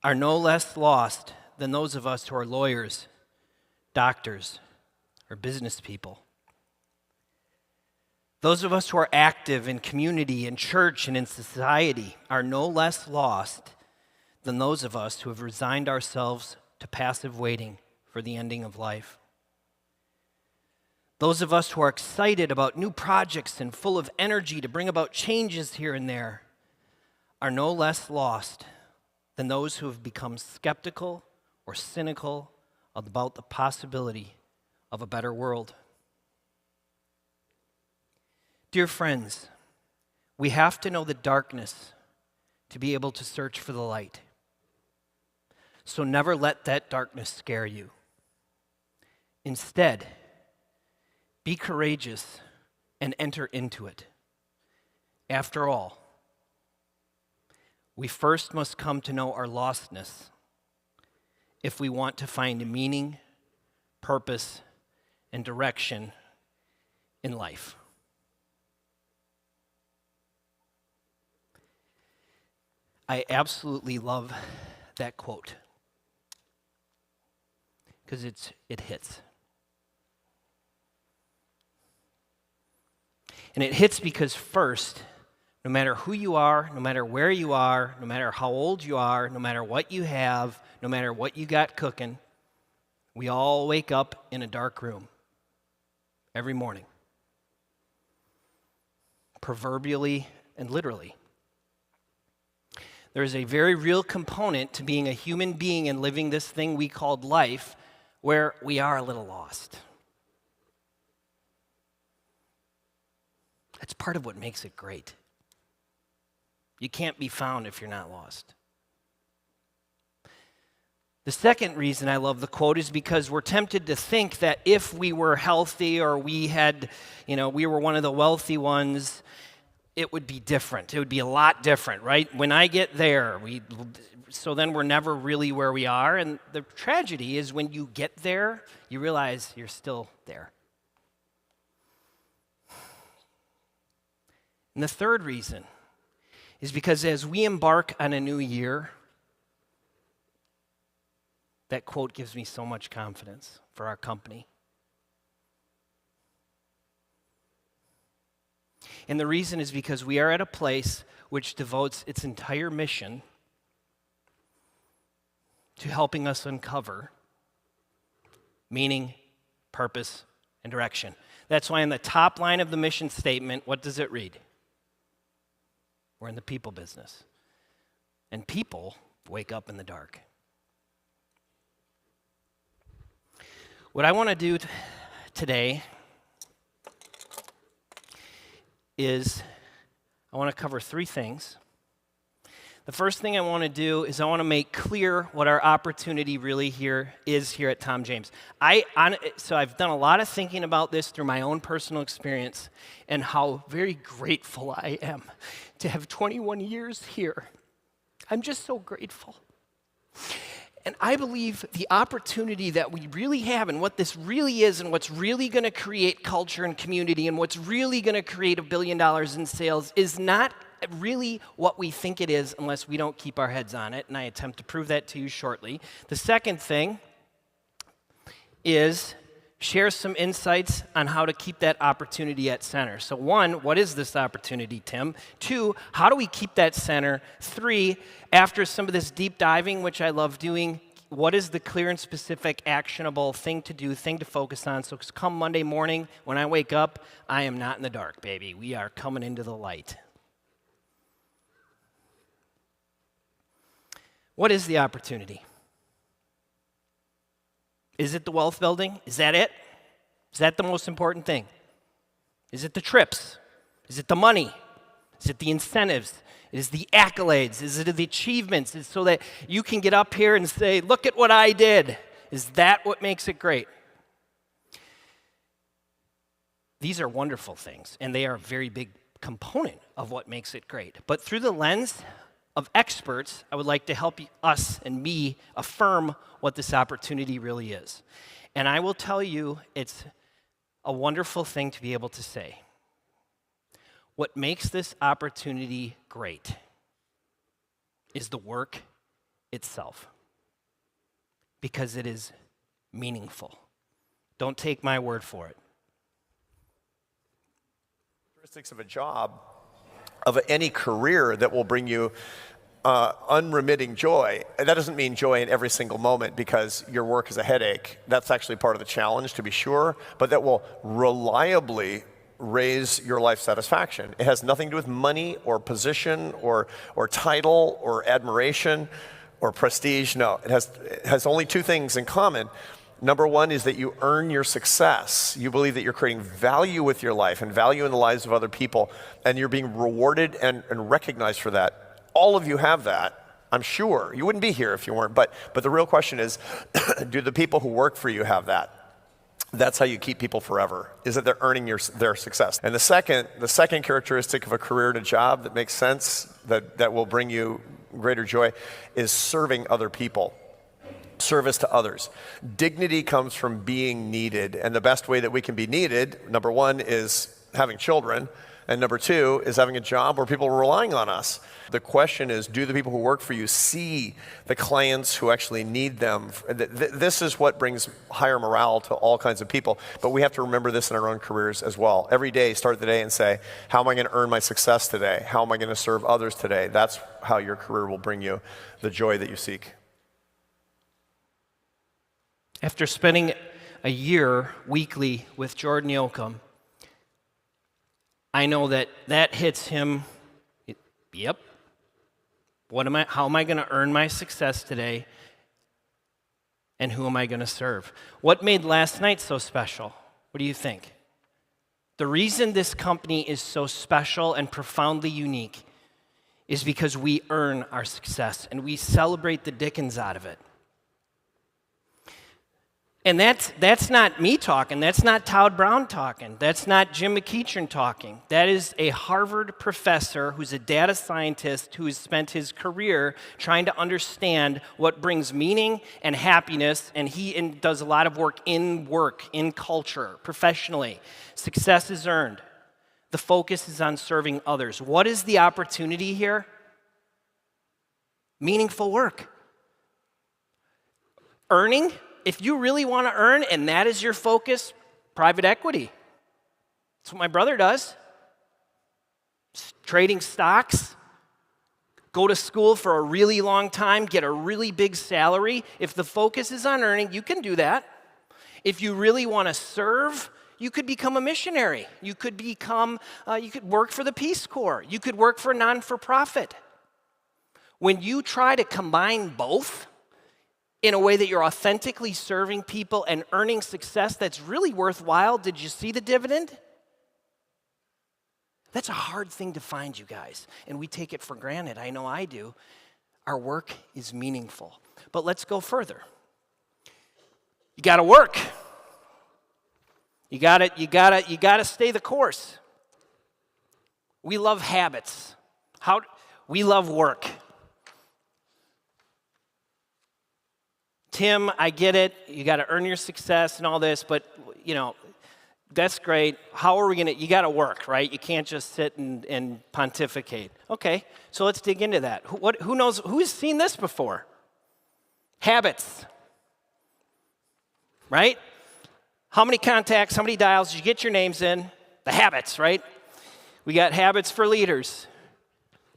are no less lost than those of us who are lawyers, doctors, or business people. Those of us who are active in community, in church, and in society are no less lost than those of us who have resigned ourselves to passive waiting for the ending of life. Those of us who are excited about new projects and full of energy to bring about changes here and there are no less lost than those who have become skeptical or cynical about the possibility of a better world. Dear friends, we have to know the darkness to be able to search for the light. So never let that darkness scare you. Instead, be courageous and enter into it. After all, we first must come to know our lostness if we want to find meaning, purpose, and direction in life. I absolutely love that quote because it hits. And it hits because first, no matter who you are, no matter where you are, no matter how old you are, no matter what you have, no matter what you got cooking, we all wake up in a dark room every morning, proverbially and literally. There is a very real component to being a human being and living this thing we called life where we are a little lost. That's part of what makes it great. You can't be found if you're not lost. The second reason I love the quote is because we're tempted to think that if we were healthy or we had, we were one of the wealthy ones, it would be different. It would be a lot different, right? When I get there, so then we're never really where we are. And the tragedy is when you get there, you realize you're still there. And the third reason is because as we embark on a new year, that quote gives me so much confidence for our company. And the reason is because we are at a place which devotes its entire mission to helping us uncover meaning, purpose, and direction. That's why in the top line of the mission statement, what does it read? We're in the people business. And people wake up in the dark. What I want to do today is I want to cover three things. The first thing I want to do is I want to make clear what our opportunity really is here at Tom James. So I've done a lot of thinking about this through my own personal experience and how very grateful I am to have 21 years here. I'm just so grateful. And I believe the opportunity that we really have and what this really is and what's really going to create culture and community and what's really going to create $1 billion in sales is not really what we think it is unless we don't keep our heads on it, and I attempt to prove that to you shortly. The second thing is share some insights on how to keep that opportunity at center. So one, what is this opportunity, Tim? Two, how do we keep that center? Three, after some of this deep diving, which I love doing, what is the clear and specific, actionable thing to do, thing to focus on? So come Monday morning, when I wake up, I am not in the dark, baby. We are coming into the light. What is the opportunity? Is it the wealth building? Is that it? Is that the most important thing? Is it the trips? Is it the money? Is it the incentives? Is it the accolades? Is it the achievements? Is it so that you can get up here and say, look at what I did? Is that what makes it great? These are wonderful things, and they are a very big component of what makes it great. But through the lens of experts, I would like to help us and me affirm what this opportunity really is. And I will tell you, it's a wonderful thing to be able to say. What makes this opportunity great is the work itself, because it is meaningful. Don't take my word for it. Characteristics of a job, of any career that will bring you unremitting joy. And that doesn't mean joy in every single moment because your work is a headache. That's actually part of the challenge, to be sure, but that will reliably raise your life satisfaction. It has nothing to do with money or position or title or admiration or prestige. No, it has only two things in common. Number one is that you earn your success. You believe that you're creating value with your life and value in the lives of other people, and you're being rewarded and recognized for that. All of you have that, I'm sure. You wouldn't be here if you weren't, but the real question is, do the people who work for you have that? That's how you keep people forever, is that they're earning their success. And the second characteristic of a career and a job that makes sense, that will bring you greater joy, is serving other people. Service to others. Dignity comes from being needed, and the best way that we can be needed, number one, is having children. And number two is having a job where people are relying on us. The question is, do the people who work for you see the clients who actually need them? This is what brings higher morale to all kinds of people. But we have to remember this in our own careers as well. Every day, start the day and say, how am I going to earn my success today? How am I going to serve others today? That's how your career will bring you the joy that you seek. After spending a year weekly with Jordan Yoakum, I know that hits him. Yep. How am I going to earn my success today? And who am I going to serve? What made last night so special? What do you think? The reason this company is so special and profoundly unique is because we earn our success and we celebrate the dickens out of it. And that's not me talking. That's not Todd Brown talking. That's not Jim McEachern talking. That is a Harvard professor who's a data scientist who has spent his career trying to understand what brings meaning and happiness, and he does a lot of work, in culture, professionally. Success is earned. The focus is on serving others. What is the opportunity here? Meaningful work. Earning. If you really want to earn and that is your focus, private equity. That's what my brother does. Trading stocks, go to school for a really long time, get a really big salary. If the focus is on earning, you can do that. If you really want to serve, you could become a missionary. You could work for the Peace Corps. You could work for a non-for-profit. When you try to combine both, in a way that you're authentically serving people and earning success that's really worthwhile. Did you see the dividend? That's a hard thing to find, you guys, and we take it for granted. I know I do. Our work is meaningful. But let's go further. You got to work. You got to stay the course. We love habits. We love work. Tim, I get it. You got to earn your success and all this, but that's great. How are we you got to work, right? You can't just sit and pontificate. Okay, so let's dig into that. Who knows, who's seen this before? Habits, right? How many contacts, how many dials did you get your names in? The habits, right? We got habits for leaders.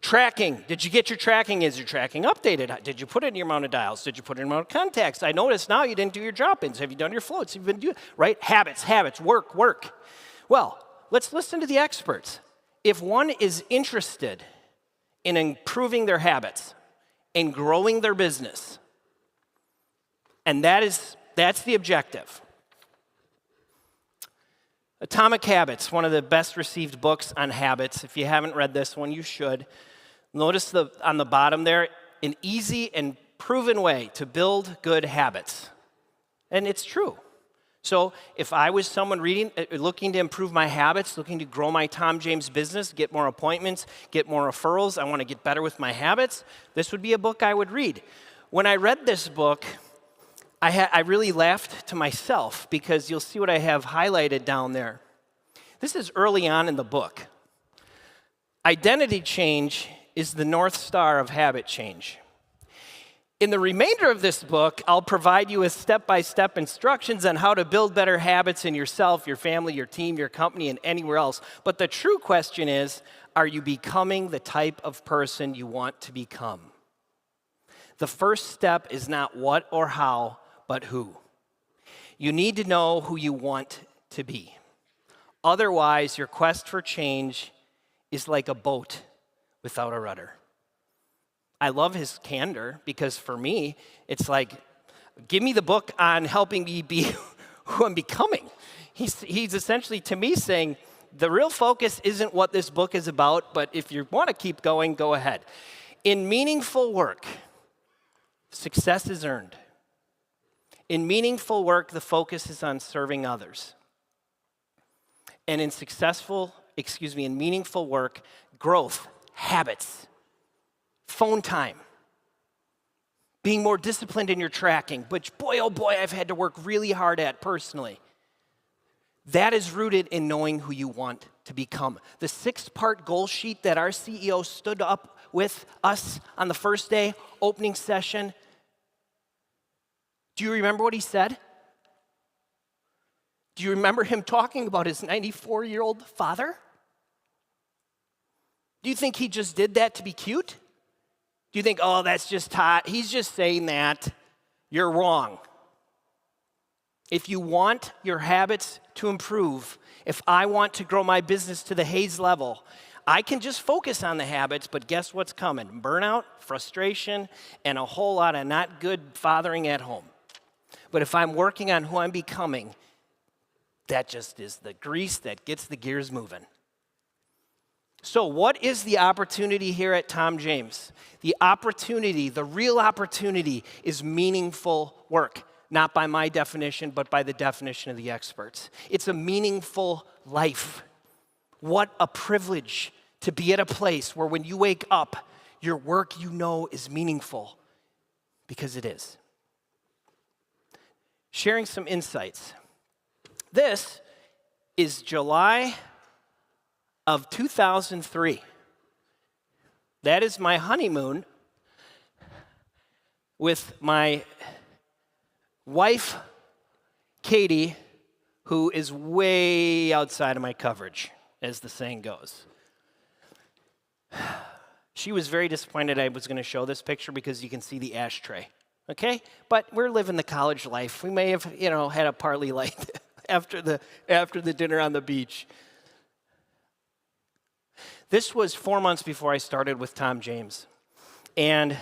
Tracking. Did you get your tracking? Is your tracking updated? Did you put it in your amount of dials? Did you put it in your amount of contacts? I noticed now you didn't do your drop-ins. Have you done your floats? Have you been doing, right? Habits, work. Well, let's listen to the experts. If one is interested in improving their habits and growing their business, and that's the objective. Atomic Habits, one of the best received books on habits. If you haven't read this one, you should. Notice on the bottom there, an easy and proven way to build good habits. And it's true. So if I was someone looking to improve my habits, looking to grow my Tom James business, get more appointments, get more referrals, I want to get better with my habits, this would be a book I would read. When I read this book, I really laughed to myself because you'll see what I have highlighted down there. This is early on in the book. Identity change is the North Star of habit change. In the remainder of this book, I'll provide you with step-by-step instructions on how to build better habits in yourself, your family, your team, your company, and anywhere else. But the true question is, are you becoming the type of person you want to become? The first step is not what or how, but who. You need to know who you want to be. Otherwise, your quest for change is like a boat without a rudder. I love his candor because for me, it's like, give me the book on helping me be who I'm becoming. He's essentially to me saying, the real focus isn't what this book is about, but if you want to keep going, go ahead. In meaningful work, success is earned. In meaningful work, the focus is on serving others. And in meaningful work, growth, habits, phone time, being more disciplined in your tracking, which boy, oh boy, I've had to work really hard at personally. That is rooted in knowing who you want to become. The 6-part goal sheet that our CEO stood up with us on the first day, opening session. Do you remember what he said? Do you remember him talking about his 94-year-old father? Do you think he just did that to be cute? Do you think, oh, that's just hot? He's just saying that. You're wrong. If you want your habits to improve, if I want to grow my business to the Hayes level, I can just focus on the habits, but guess what's coming? Burnout, frustration, and a whole lot of not good fathering at home. But if I'm working on who I'm becoming, that just is the grease that gets the gears moving. So what is the opportunity here at Tom James? The opportunity, the real opportunity, is meaningful work. Not by my definition, but by the definition of the experts. It's a meaningful life. What a privilege to be at a place where when you wake up, your work you know is meaningful, because it is. Sharing some insights. This is July of 2003. That is my honeymoon with my wife, Katie, who is way outside of my coverage, as the saying goes. She was very disappointed I was going to show this picture because you can see the ashtray, okay? But we're living the college life. We may have, had a party light after the dinner on the beach. This was 4 months before I started with Tom James. And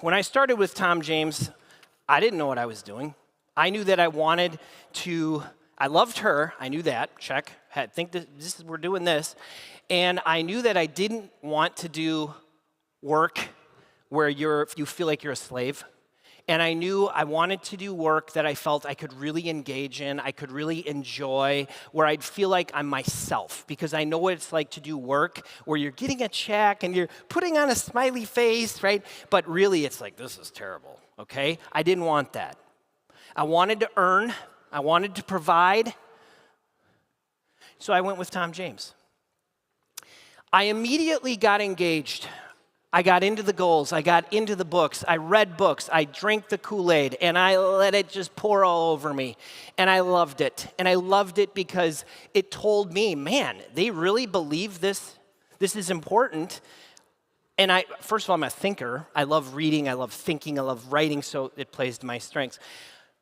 when I started with Tom James, I didn't know what I was doing. I knew that I wanted to, I loved her, I knew that, check. We're doing this. And I knew that I didn't want to do work where you feel like you're a slave. And I knew I wanted to do work that I felt I could really engage in, I could really enjoy, where I'd feel like I'm myself. Because I know what it's like to do work where you're getting a check and you're putting on a smiley face, right? But really it's like, this is terrible, okay? I didn't want that. I wanted to earn, I wanted to provide. So I went with Tom James. I immediately got engaged. I got into the goals, I got into the books, I read books, I drank the Kool-Aid, and I let it just pour all over me. And I loved it. And I loved it because it told me, man, they really believe this is important. And first of all, I'm a thinker. I love reading, I love thinking, I love writing, so it plays to my strengths.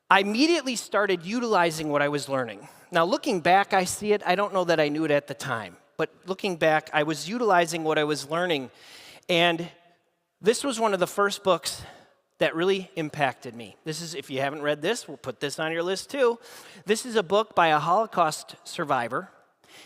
I immediately started utilizing what I was learning. Now, looking back, I see it. I don't know that I knew it at the time. But looking back, I was utilizing what I was learning. And this was one of the first books that really impacted me. This is, if you haven't read this, we'll put this on your list too. This is a book by a Holocaust survivor.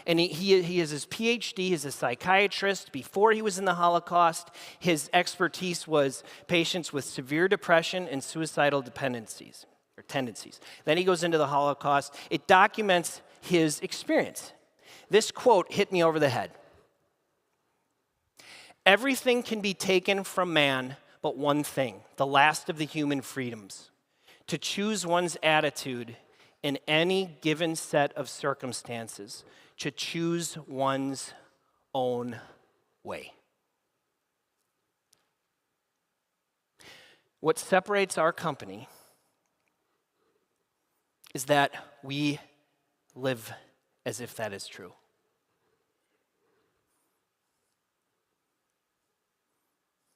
And he is his PhD, he's a psychiatrist. Before he was in the Holocaust, his expertise was patients with severe depression and suicidal tendencies. Then he goes into the Holocaust. It documents his experience. This quote hit me over the head. Everything can be taken from man but one thing, the last of the human freedoms, to choose one's attitude in any given set of circumstances, to choose one's own way. What separates our company is that we live as if that is true.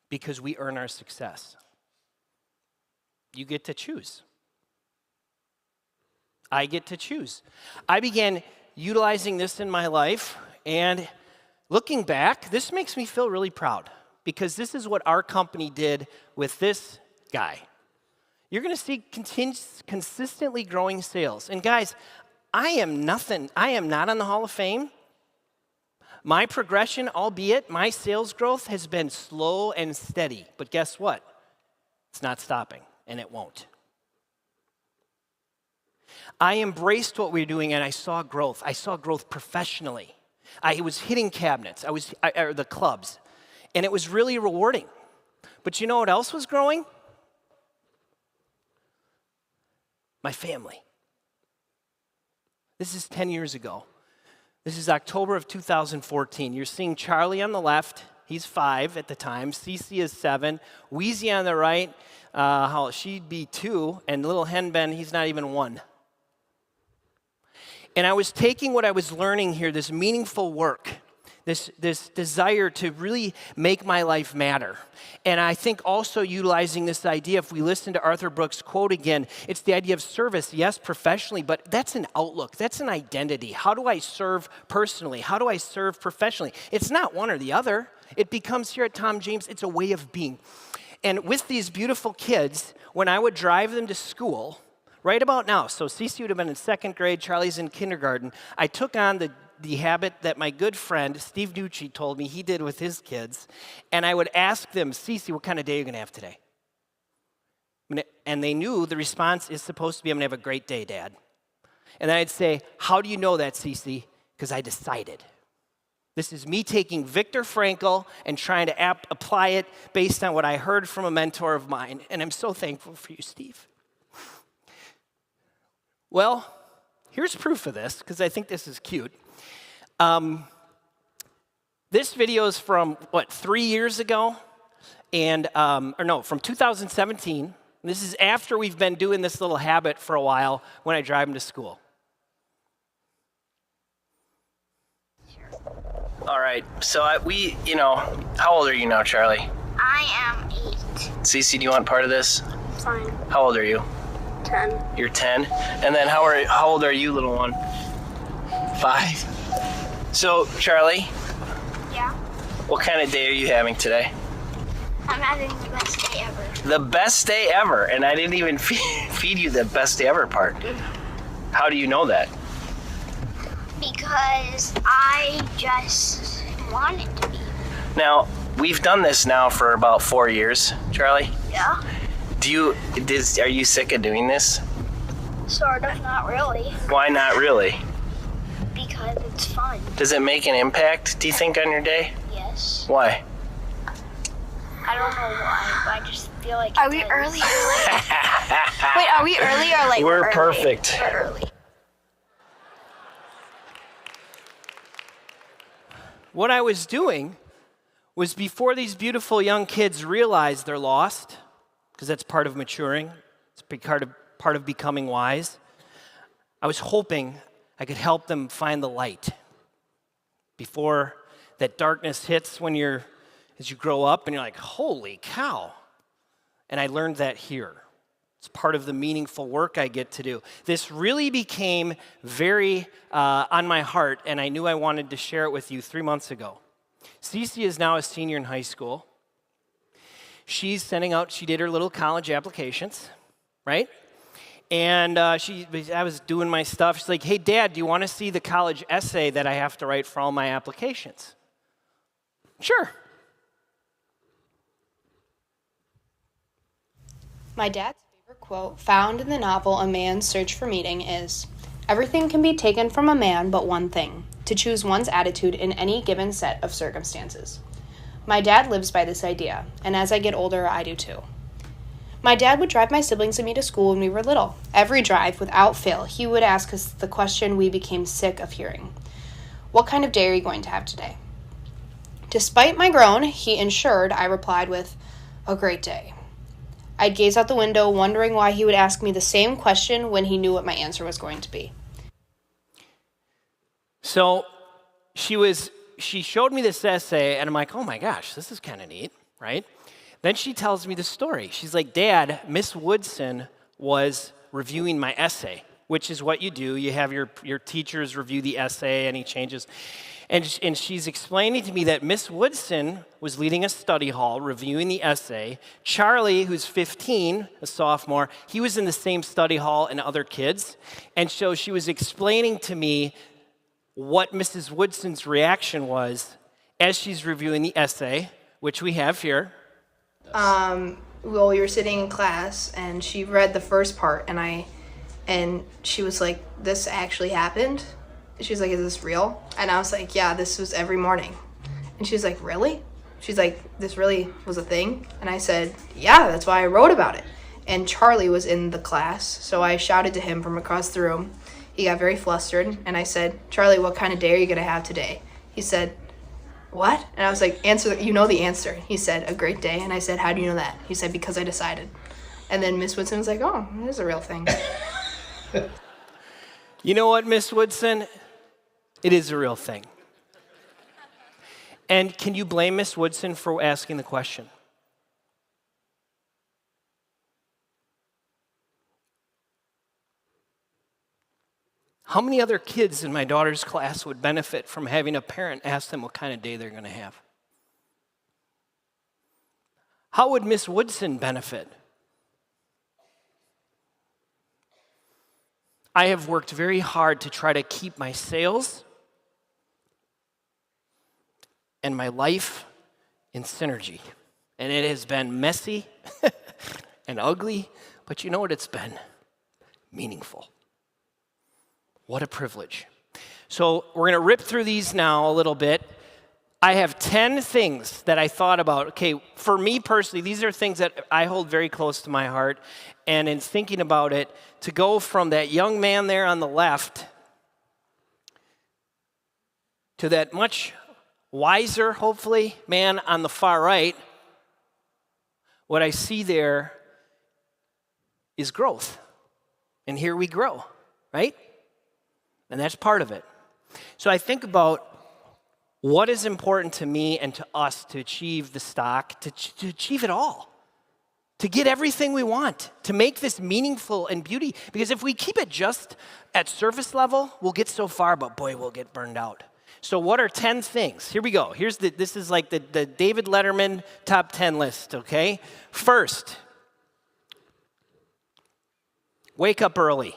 Because we earn our success. You get to choose. I get to choose. I began utilizing this in my life, and looking back, this makes me feel really proud, because this is what our company did with this guy. You're going to see consistently growing sales. And guys, I am not on the Hall of Fame. My progression, albeit my sales growth, has been slow and steady. But guess what? It's not stopping, and it won't. I embraced what we were doing, and I saw growth. I saw growth professionally. I was hitting cabinets, or the clubs, and it was really rewarding. But you know what else was growing? My family. This is 10 years ago. This is October of 2014. You're seeing Charlie on the left. He's 5 at the time. Cece is 7. Wheezy on the right, she'd be 2. And little Henben, he's not even 1. And I was taking what I was learning here, this meaningful work, this desire to really make my life matter. And I think also utilizing this idea, if we listen to Arthur Brooks' quote again, it's the idea of service, yes, professionally, but that's an outlook, that's an identity. How do I serve personally? How do I serve professionally? It's not one or the other. It becomes here at Tom James, it's a way of being. And with these beautiful kids, when I would drive them to school, right about now, so Cece would have been in 2nd grade, Charlie's in kindergarten, I took on the habit that my good friend Steve Nucci told me he did with his kids, and I would ask them, Cece, what kind of day are you going to have today? And they knew the response is supposed to be, I'm going to have a great day, Dad. And then I'd say, how do you know that, Cece? Because I decided. This is me taking Viktor Frankl and trying to apply it based on what I heard from a mentor of mine, and I'm so thankful for you, Steve. Well, here's proof of this, because I think this is cute. This video is from, 3 years ago? And, from 2017. This is after we've been doing this little habit for a while when I drive them to school. All right, so how old are you now, Charlie? I am 8. Cece, do you want part of this? Fine. How old are you? 10. You're 10? And then how old are you, little one? 5. So, Charlie? Yeah? What kind of day are you having today? I'm having the best day ever. The best day ever, and I didn't even feed you the best day ever part. How do you know that? Because I just want it to be. Now, we've done this now for about 4 years, Charlie. Yeah? Are you sick of doing this? Sort of, not really. Why not really? Because it's fun. Does it make an impact, do you think, on your day? Yes. Why? I don't know why, but I just feel like Are we early or late? Wait, are we early or late? We're perfect. We're early. What I was doing was before these beautiful young kids realized they're lost, because that's part of maturing, it's part of becoming wise, I was hoping I could help them find the light before that darkness hits as you grow up and you're like, holy cow. And I learned that here. It's part of the meaningful work I get to do. This really became very on my heart, and I knew I wanted to share it with you 3 months ago. Cece is now a senior in high school. She did her little college applications, right? And I was doing my stuff. She's like, hey, Dad, do you want to see the college essay that I have to write for all my applications? Sure. My dad's favorite quote found in the novel A Man's Search for Meaning is, "Everything can be taken from a man but one thing, to choose one's attitude in any given set of circumstances." My dad lives by this idea, and as I get older, I do too. My dad would drive my siblings and me to school when we were little. Every drive, without fail, he would ask us the question we became sick of hearing. What kind of day are you going to have today? Despite my groan, he ensured I replied with, a great day. I'd gaze out the window, wondering why he would ask me the same question when he knew what my answer was going to be. So she showed me this essay, and I'm like, oh my gosh, this is kind of neat, right? Then she tells me the story. She's like, Dad, Miss Woodson was reviewing my essay, which is what you do. You have your teachers review the essay, any changes. And she's explaining to me that Miss Woodson was leading a study hall, reviewing the essay. Charlie, who's 15, a sophomore, he was in the same study hall and other kids. And so she was explaining to me what Mrs. Woodson's reaction was as she's reviewing the essay, which we have here. Well, we were sitting in class, and she read the first part, and she was like, this actually happened? She was like, is this real? And I was like, yeah, this was every morning. And she was like, really? She's like, this really was a thing? And I said, yeah, that's why I wrote about it. And Charlie was in the class, so I shouted to him from across the room, He got very flustered, and I said, Charlie, what kind of day are you going to have today? He said, what? And I was like, answer, you know the answer. He said, a great day. And I said, how do you know that? He said, because I decided. And then Miss Woodson was like, oh, it is a real thing. You know what, Miss Woodson? It is a real thing. And can you blame Miss Woodson for asking the question? How many other kids in my daughter's class would benefit from having a parent ask them what kind of day they're going to have? How would Miss Woodson benefit? I have worked very hard to try to keep my sales and my life in synergy. And it has been messy and ugly, but you know what it's been? Meaningful. What a privilege. So we're going to rip through these now a little bit. I have 10 things that I thought about. Okay, for me personally, these are things that I hold very close to my heart. And in thinking about it, to go from that young man there on the left to that much wiser, hopefully, man on the far right, what I see there is growth. And here we grow, right? And that's part of it. So I think about what is important to me and to us to achieve the stock, to achieve it all, to get everything we want, to make this meaningful and beauty. Because if we keep it just at surface level, we'll get so far, but boy, we'll get burned out. So what are 10 things? Here we go. This is like the David Letterman top 10 list, okay? First, wake up early.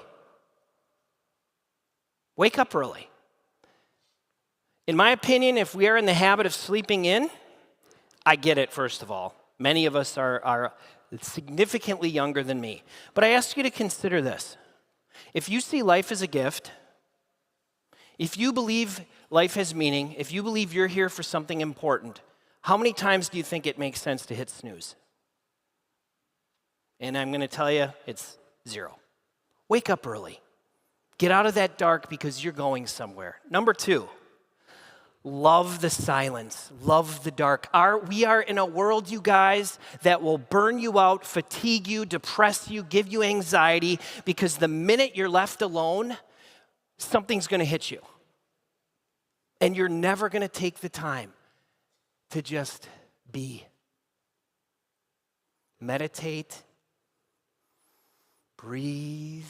Wake up early. In my opinion, if we are in the habit of sleeping in, I get it, first of all. Many of us are significantly younger than me. But I ask you to consider this. If you see life as a gift, if you believe life has meaning, if you believe you're here for something important, how many times do you think it makes sense to hit snooze? And I'm going to tell you, it's 0. Wake up early. Get out of that dark because you're going somewhere. Number 2, love the silence, love the dark. We are in a world, you guys, that will burn you out, fatigue you, depress you, give you anxiety, because the minute you're left alone, something's going to hit you. And you're never going to take the time to just be. Meditate, breathe,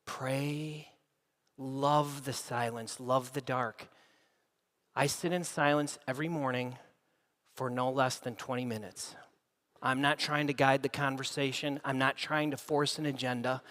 pray, love the silence, love the dark. I sit in silence every morning for no less than 20 minutes. I'm not trying to guide the conversation. I'm not trying to force an agenda.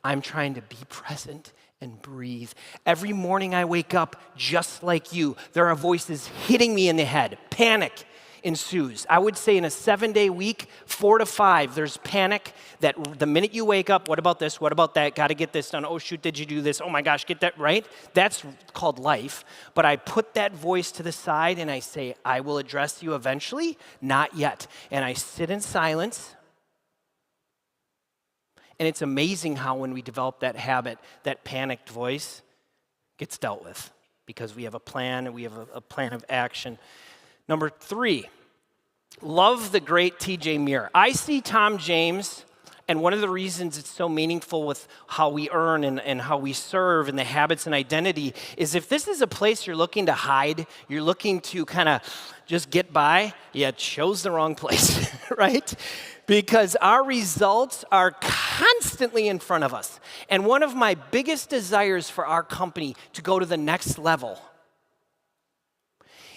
I'm trying to be present and breathe. Every morning I wake up just like you. There are voices hitting me in the head. Panic ensues. I would say in a 7-day week, 4 to 5, there's panic that the minute you wake up, what about this? What about that? Got to get this done. Oh, shoot, did you do this? Oh, my gosh, get that right? That's called life. But I put that voice to the side and I say, I will address you eventually, not yet. And I sit in silence. And it's amazing how when we develop that habit, that panicked voice gets dealt with because we have a plan and we have a plan of action. Number 3, love the great T.J. Muir. I see Tom James, and one of the reasons it's so meaningful with how we earn and how we serve and the habits and identity is if this is a place you're looking to hide, you're looking to kind of just get by, you chose the wrong place, right? Because our results are constantly in front of us. And one of my biggest desires for our company to go to the next level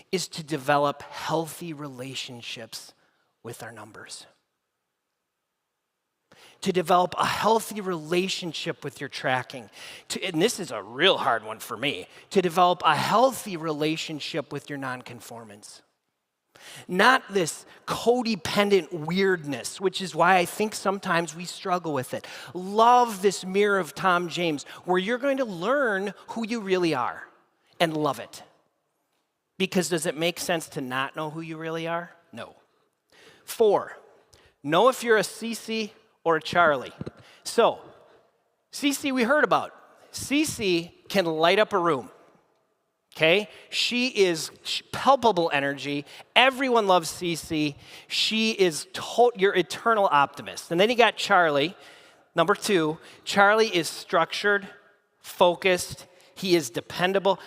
is to develop healthy relationships with our numbers. To develop a healthy relationship with your tracking. And this is a real hard one for me. To develop a healthy relationship with your non-conformance. Not this codependent weirdness, which is why I think sometimes we struggle with it. Love this mirror of Tom James, where you're going to learn who you really are and love it. Because does it make sense to not know who you really are? No. 4, know if you're a Cece or a Charlie. So, Cece we heard about. Cece can light up a room. Okay? She is palpable energy. Everyone loves Cece. She is your eternal optimist. And then you got Charlie, number 2. Charlie is structured, focused. He is dependable.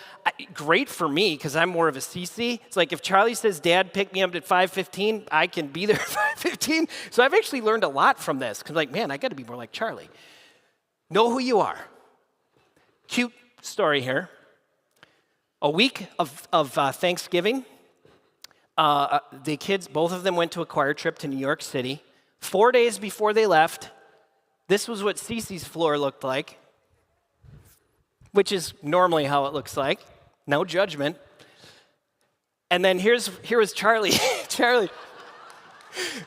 Great for me, because I'm more of a Cece. It's like if Charlie says, Dad, pick me up at 5:15, I can be there at 5:15. So I've actually learned a lot from this, because like, man, I got to be more like Charlie. Know who you are. Cute story here. A week of Thanksgiving, the kids, both of them went to a choir trip to New York City. 4 days before they left, this was what Cece's floor looked like, which is normally how it looks like. No judgment. And then here was Charlie. Charlie.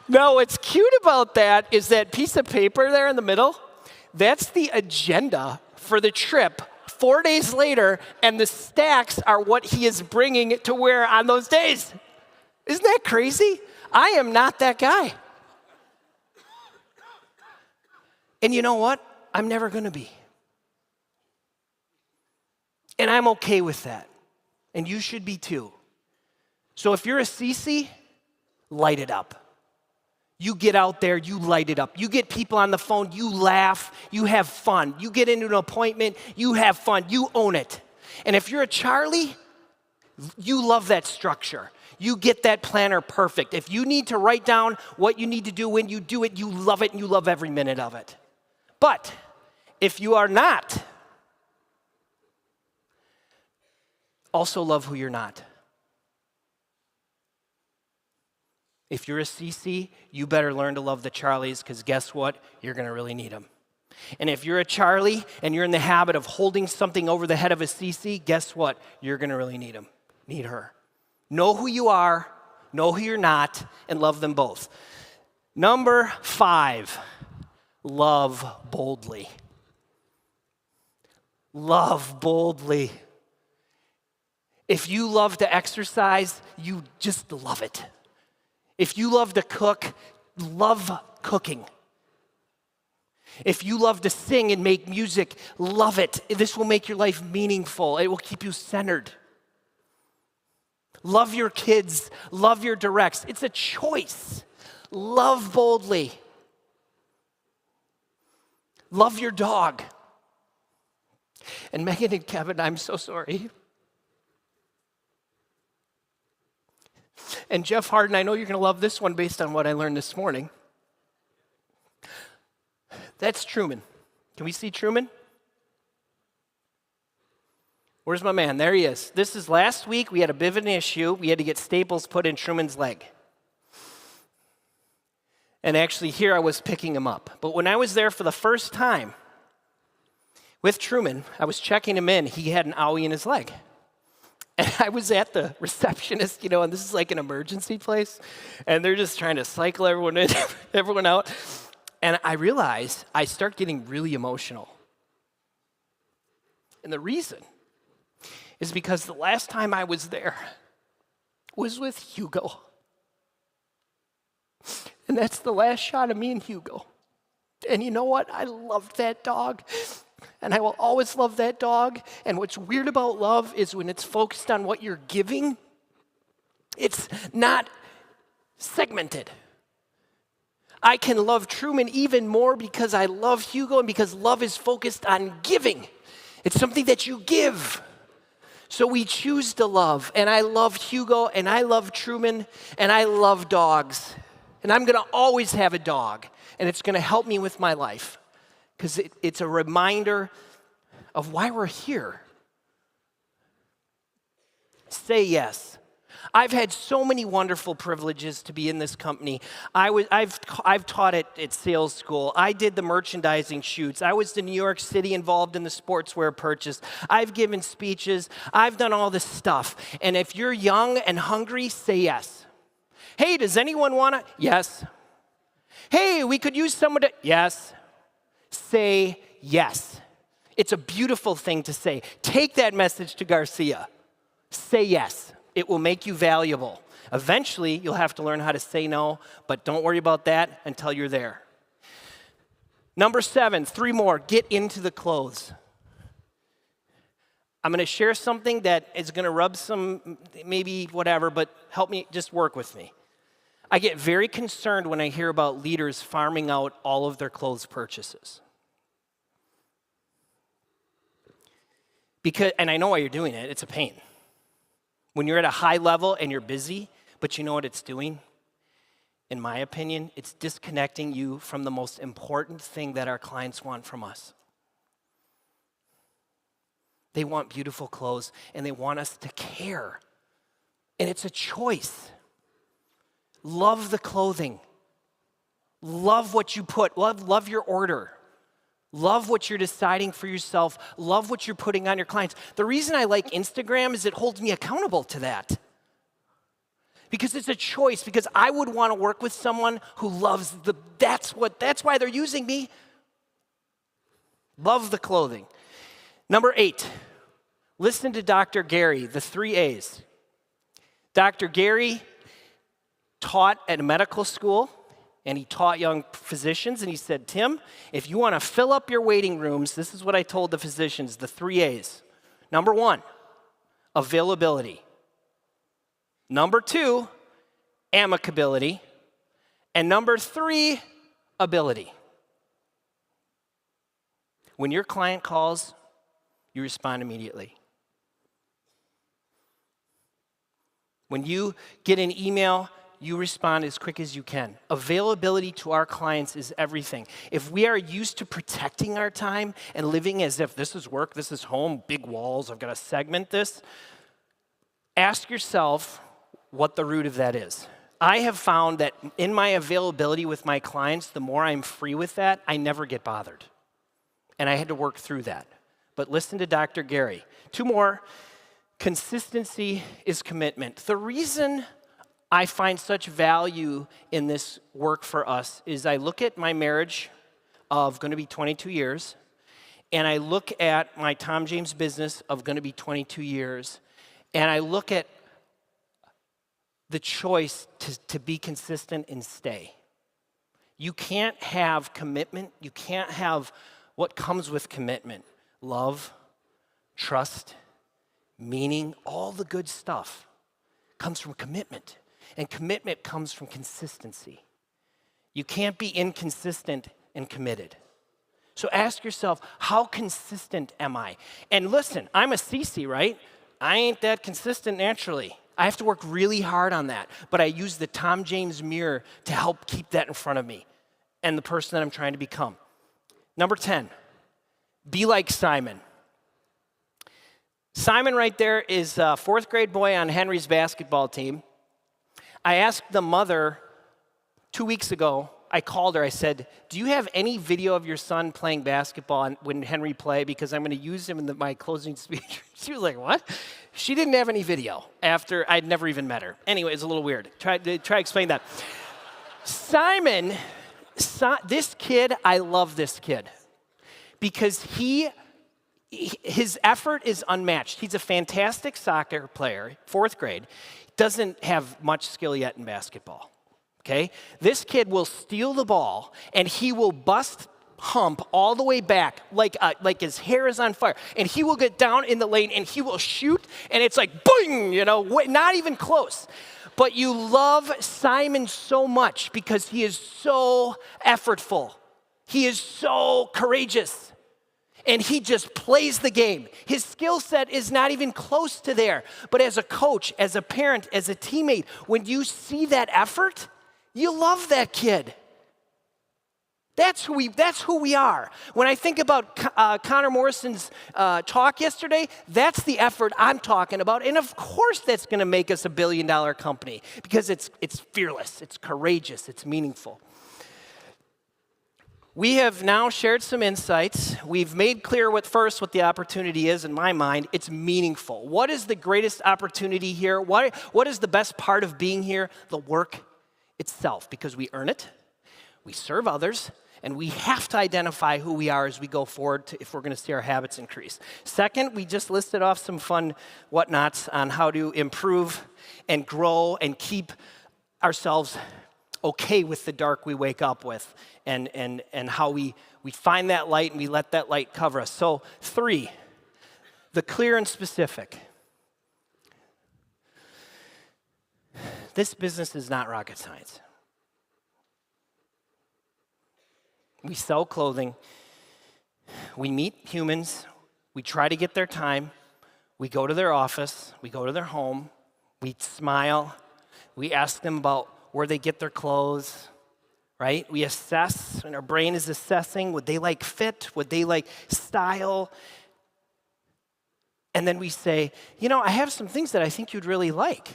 No, what's cute about that is that piece of paper there in the middle. That's the agenda for the trip 4 days later, and the stacks are what he is bringing to wear on those days. Isn't that crazy? I am not that guy. And you know what? I'm never going to be. And I'm okay with that. And you should be too. So if you're a Cece, light it up. You get out there, you light it up. You get people on the phone, you laugh, you have fun. You get into an appointment, you have fun, you own it. And if you're a Charlie, you love that structure. You get that planner perfect. If you need to write down what you need to do when you do it, you love it and you love every minute of it. But if you are not, also love who you're not. If you're a Cece, you better learn to love the Charlies, because guess what? You're going to really need them. And if you're a Charlie and you're in the habit of holding something over the head of a Cece, guess what? You're going to really need him, need her. Know who you are, know who you're not, and love them both. Number 5, love boldly. Love boldly. If you love to exercise, you just love it. If you love to cook, love cooking. If you love to sing and make music, love it. This will make your life meaningful. It will keep you centered. Love your kids. Love your directs. It's a choice. Love boldly. Love your dog. And Megan and Kevin, I'm so sorry. And Jeff Harden, I know you're going to love this one based on what I learned this morning. That's Truman. Can we see Truman? Where's my man? There he is. This is last week. We had a bit of an issue. We had to get staples put in Truman's leg. And actually here I was picking him up. But when I was there for the first time with Truman, I was checking him in. He had an owie in his leg. And I was at the receptionist, and this is like an emergency place, and they're just trying to cycle everyone in, everyone out. And I realized I start getting really emotional. And the reason is because the last time I was there was with Hugo. And that's the last shot of me and Hugo. And you know what? I loved that dog. And I will always love that dog. And what's weird about love is when it's focused on what you're giving, it's not segmented. I can love Truman even more because I love Hugo and because love is focused on giving. It's something that you give. So we choose to love. And I love Hugo and I love Truman and I love dogs. And I'm going to always have a dog. And it's going to help me with my life. Because it's a reminder of why we're here. Say yes. I've had so many wonderful privileges to be in this company. I've taught at sales school. I did the merchandising shoots. I was in New York City involved in the sportswear purchase. I've given speeches. I've done all this stuff. And if you're young and hungry, say yes. Hey, does anyone want to? Yes. Hey, we could use someone to? Yes. Say yes. It's a beautiful thing to say. Take that message to Garcia. Say yes. It will make you valuable. Eventually, you'll have to learn how to say no, but don't worry about that until you're there. Number 7, 3 more. Get into the clothes. I'm going to share something that is going to rub some, maybe whatever, but help me, just work with me. I get very concerned when I hear about leaders farming out all of their clothes purchases. Because, and I know why you're doing it, it's a pain. When you're at a high level and you're busy, but you know what it's doing? In my opinion, it's disconnecting you from the most important thing that our clients want from us. They want beautiful clothes, and they want us to care. And it's a choice. Love the clothing. Love what you put. Love your order. Love what you're deciding for yourself. Love what you're putting on your clients. The reason I like Instagram is it holds me accountable to that. Because it's a choice, because I would want to work with someone who loves that's why they're using me. Love the clothing. Number 8, listen to Dr. Gary, the 3 A's. Dr. Gary taught at a medical school, and he taught young physicians, and he said, Tim, if you want to fill up your waiting rooms, this is what I told the physicians, the 3 A's. Number 1, availability. Number 2, amicability. And number 3, ability. When your client calls, you respond immediately. When you get an email, you respond as quick as you can. Availability to our clients is everything. If we are used to protecting our time and living as if this is work, this is home, big walls, I've got to segment this, ask yourself what the root of that is. I have found that in my availability with my clients, the more I'm free with that, I never get bothered. And I had to work through that. But listen to Dr. Gary. 2 more. Consistency is commitment. The reason I find such value in this work for us is I look at my marriage of going to be 22 years, and I look at my Tom James business of going to be 22 years, and I look at the choice to be consistent and stay. You can't have commitment. You can't have what comes with commitment. Love, trust, meaning, all the good stuff comes from commitment. And commitment comes from consistency. You can't be inconsistent and committed. So ask yourself, how consistent am I? And listen, I'm a CC, right? I ain't that consistent naturally. I have to work really hard on that. But I use the Tom James mirror to help keep that in front of me and the person that I'm trying to become. Number 10, be like Simon. Simon right there is a 4th grade boy on Henry's basketball team. I asked the mother 2 weeks ago, I called her, I said, do you have any video of your son playing basketball when Henry played? Because I'm going to use him in my closing speech. She was like, what? She didn't have any video after I'd never even met her. Anyway, it's a little weird. Try to explain that. Simon, this kid, I love this kid. Because his effort is unmatched. He's a fantastic soccer player, 4th grade. Doesn't have much skill yet in basketball, okay? This kid will steal the ball, and he will bust hump all the way back like his hair is on fire. And he will get down in the lane, and he will shoot, and it's like, boing, not even close. But you love Simon so much because he is so effortful. He is so courageous. And he just plays the game. His skill set is not even close to there. But as a coach, as a parent, as a teammate, when you see that effort, you love that kid. That's who we are. When I think about Connor Morrison's talk yesterday, that's the effort I'm talking about. And of course that's going to make us $1 billion company because it's fearless, it's courageous, it's meaningful. We have now shared some insights. We've made clear what the opportunity is in my mind. It's meaningful. What is the greatest opportunity here? What is the best part of being here? The work itself, because we earn it, we serve others, and we have to identify who we are as we go forward if we're going to see our habits increase. Second, we just listed off some fun whatnots on how to improve and grow and keep ourselves okay with the dark we wake up with, and how we find that light and we let that light cover us. So 3, The clear and specific. This business is not rocket science. We sell clothing. We meet humans. We try to get their time. We go to their office. We go to their home. We smile. We ask them about where they get their clothes, right? We assess, and our brain is assessing, would they like fit? Would they like style? And then we say, you know, I have some things that I think you'd really like.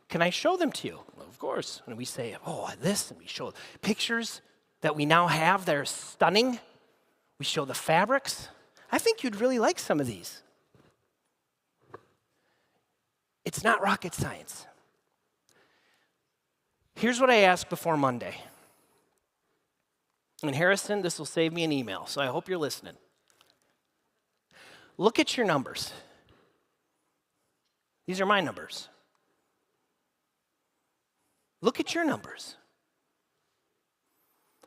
Can I show them to you? Well, of course. And we say, oh, this, and we show pictures that we now have that are stunning. We show the fabrics. I think you'd really like some of these. It's not rocket science. Here's what I asked before Monday. And Harrison, this will save me an email, so I hope you're listening. Look at your numbers. These are my numbers. Look at your numbers.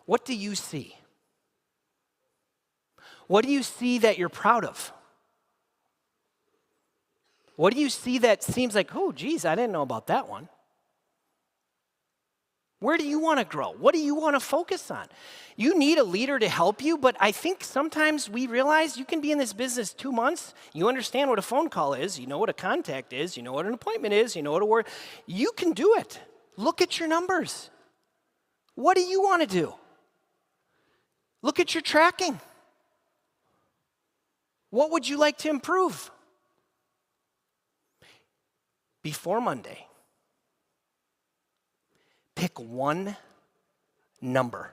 What do you see? What do you see that you're proud of? What do you see that seems like, oh, geez, I didn't know about that one? Where do you want to grow? What do you want to focus on? You need a leader to help you, but I think sometimes we realize you can be in this business 2 months. You understand what a phone call is. You know what a contact is. You know what an appointment is. You know what a word. You can do it. Look at your numbers. What do you want to do? Look at your tracking. What would you like to improve? Before Monday, pick one number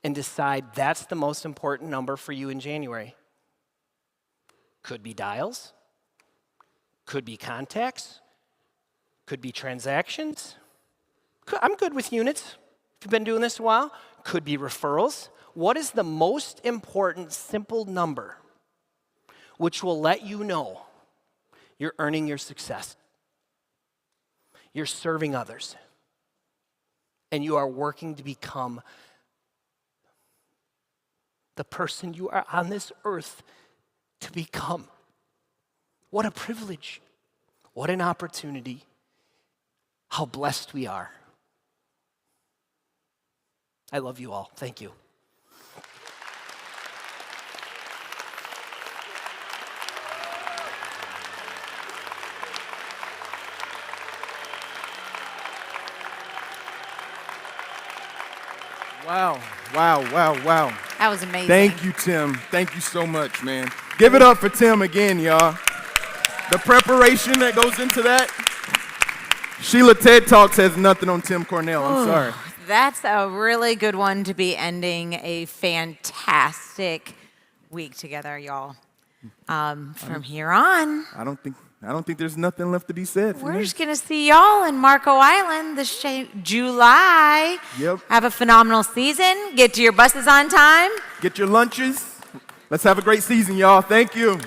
and decide that's the most important number for you in January. Could be dials, could be contacts, could be transactions. I'm good with units. If you've been doing this a while, could be referrals. What is the most important simple number which will let you know you're earning your success? You're serving others. And you are working to become the person you are on this earth to become. What a privilege. What an opportunity. How blessed we are. I love you all. Thank you. Wow, wow, wow, wow. That was amazing. Thank you, Tim. Thank you so much, man. Give it up for Tim again, y'all. The preparation that goes into that. Sheila TED Talks has nothing on Tim Cornell. I'm sorry. That's a really good one to be ending a fantastic week together, y'all. From here on, I don't think there's nothing left to be said. we're just going to see y'all in Marco Island this July. Yep. Have a phenomenal season. Get to your buses on time. Get your lunches. Let's have a great season, y'all. Thank you.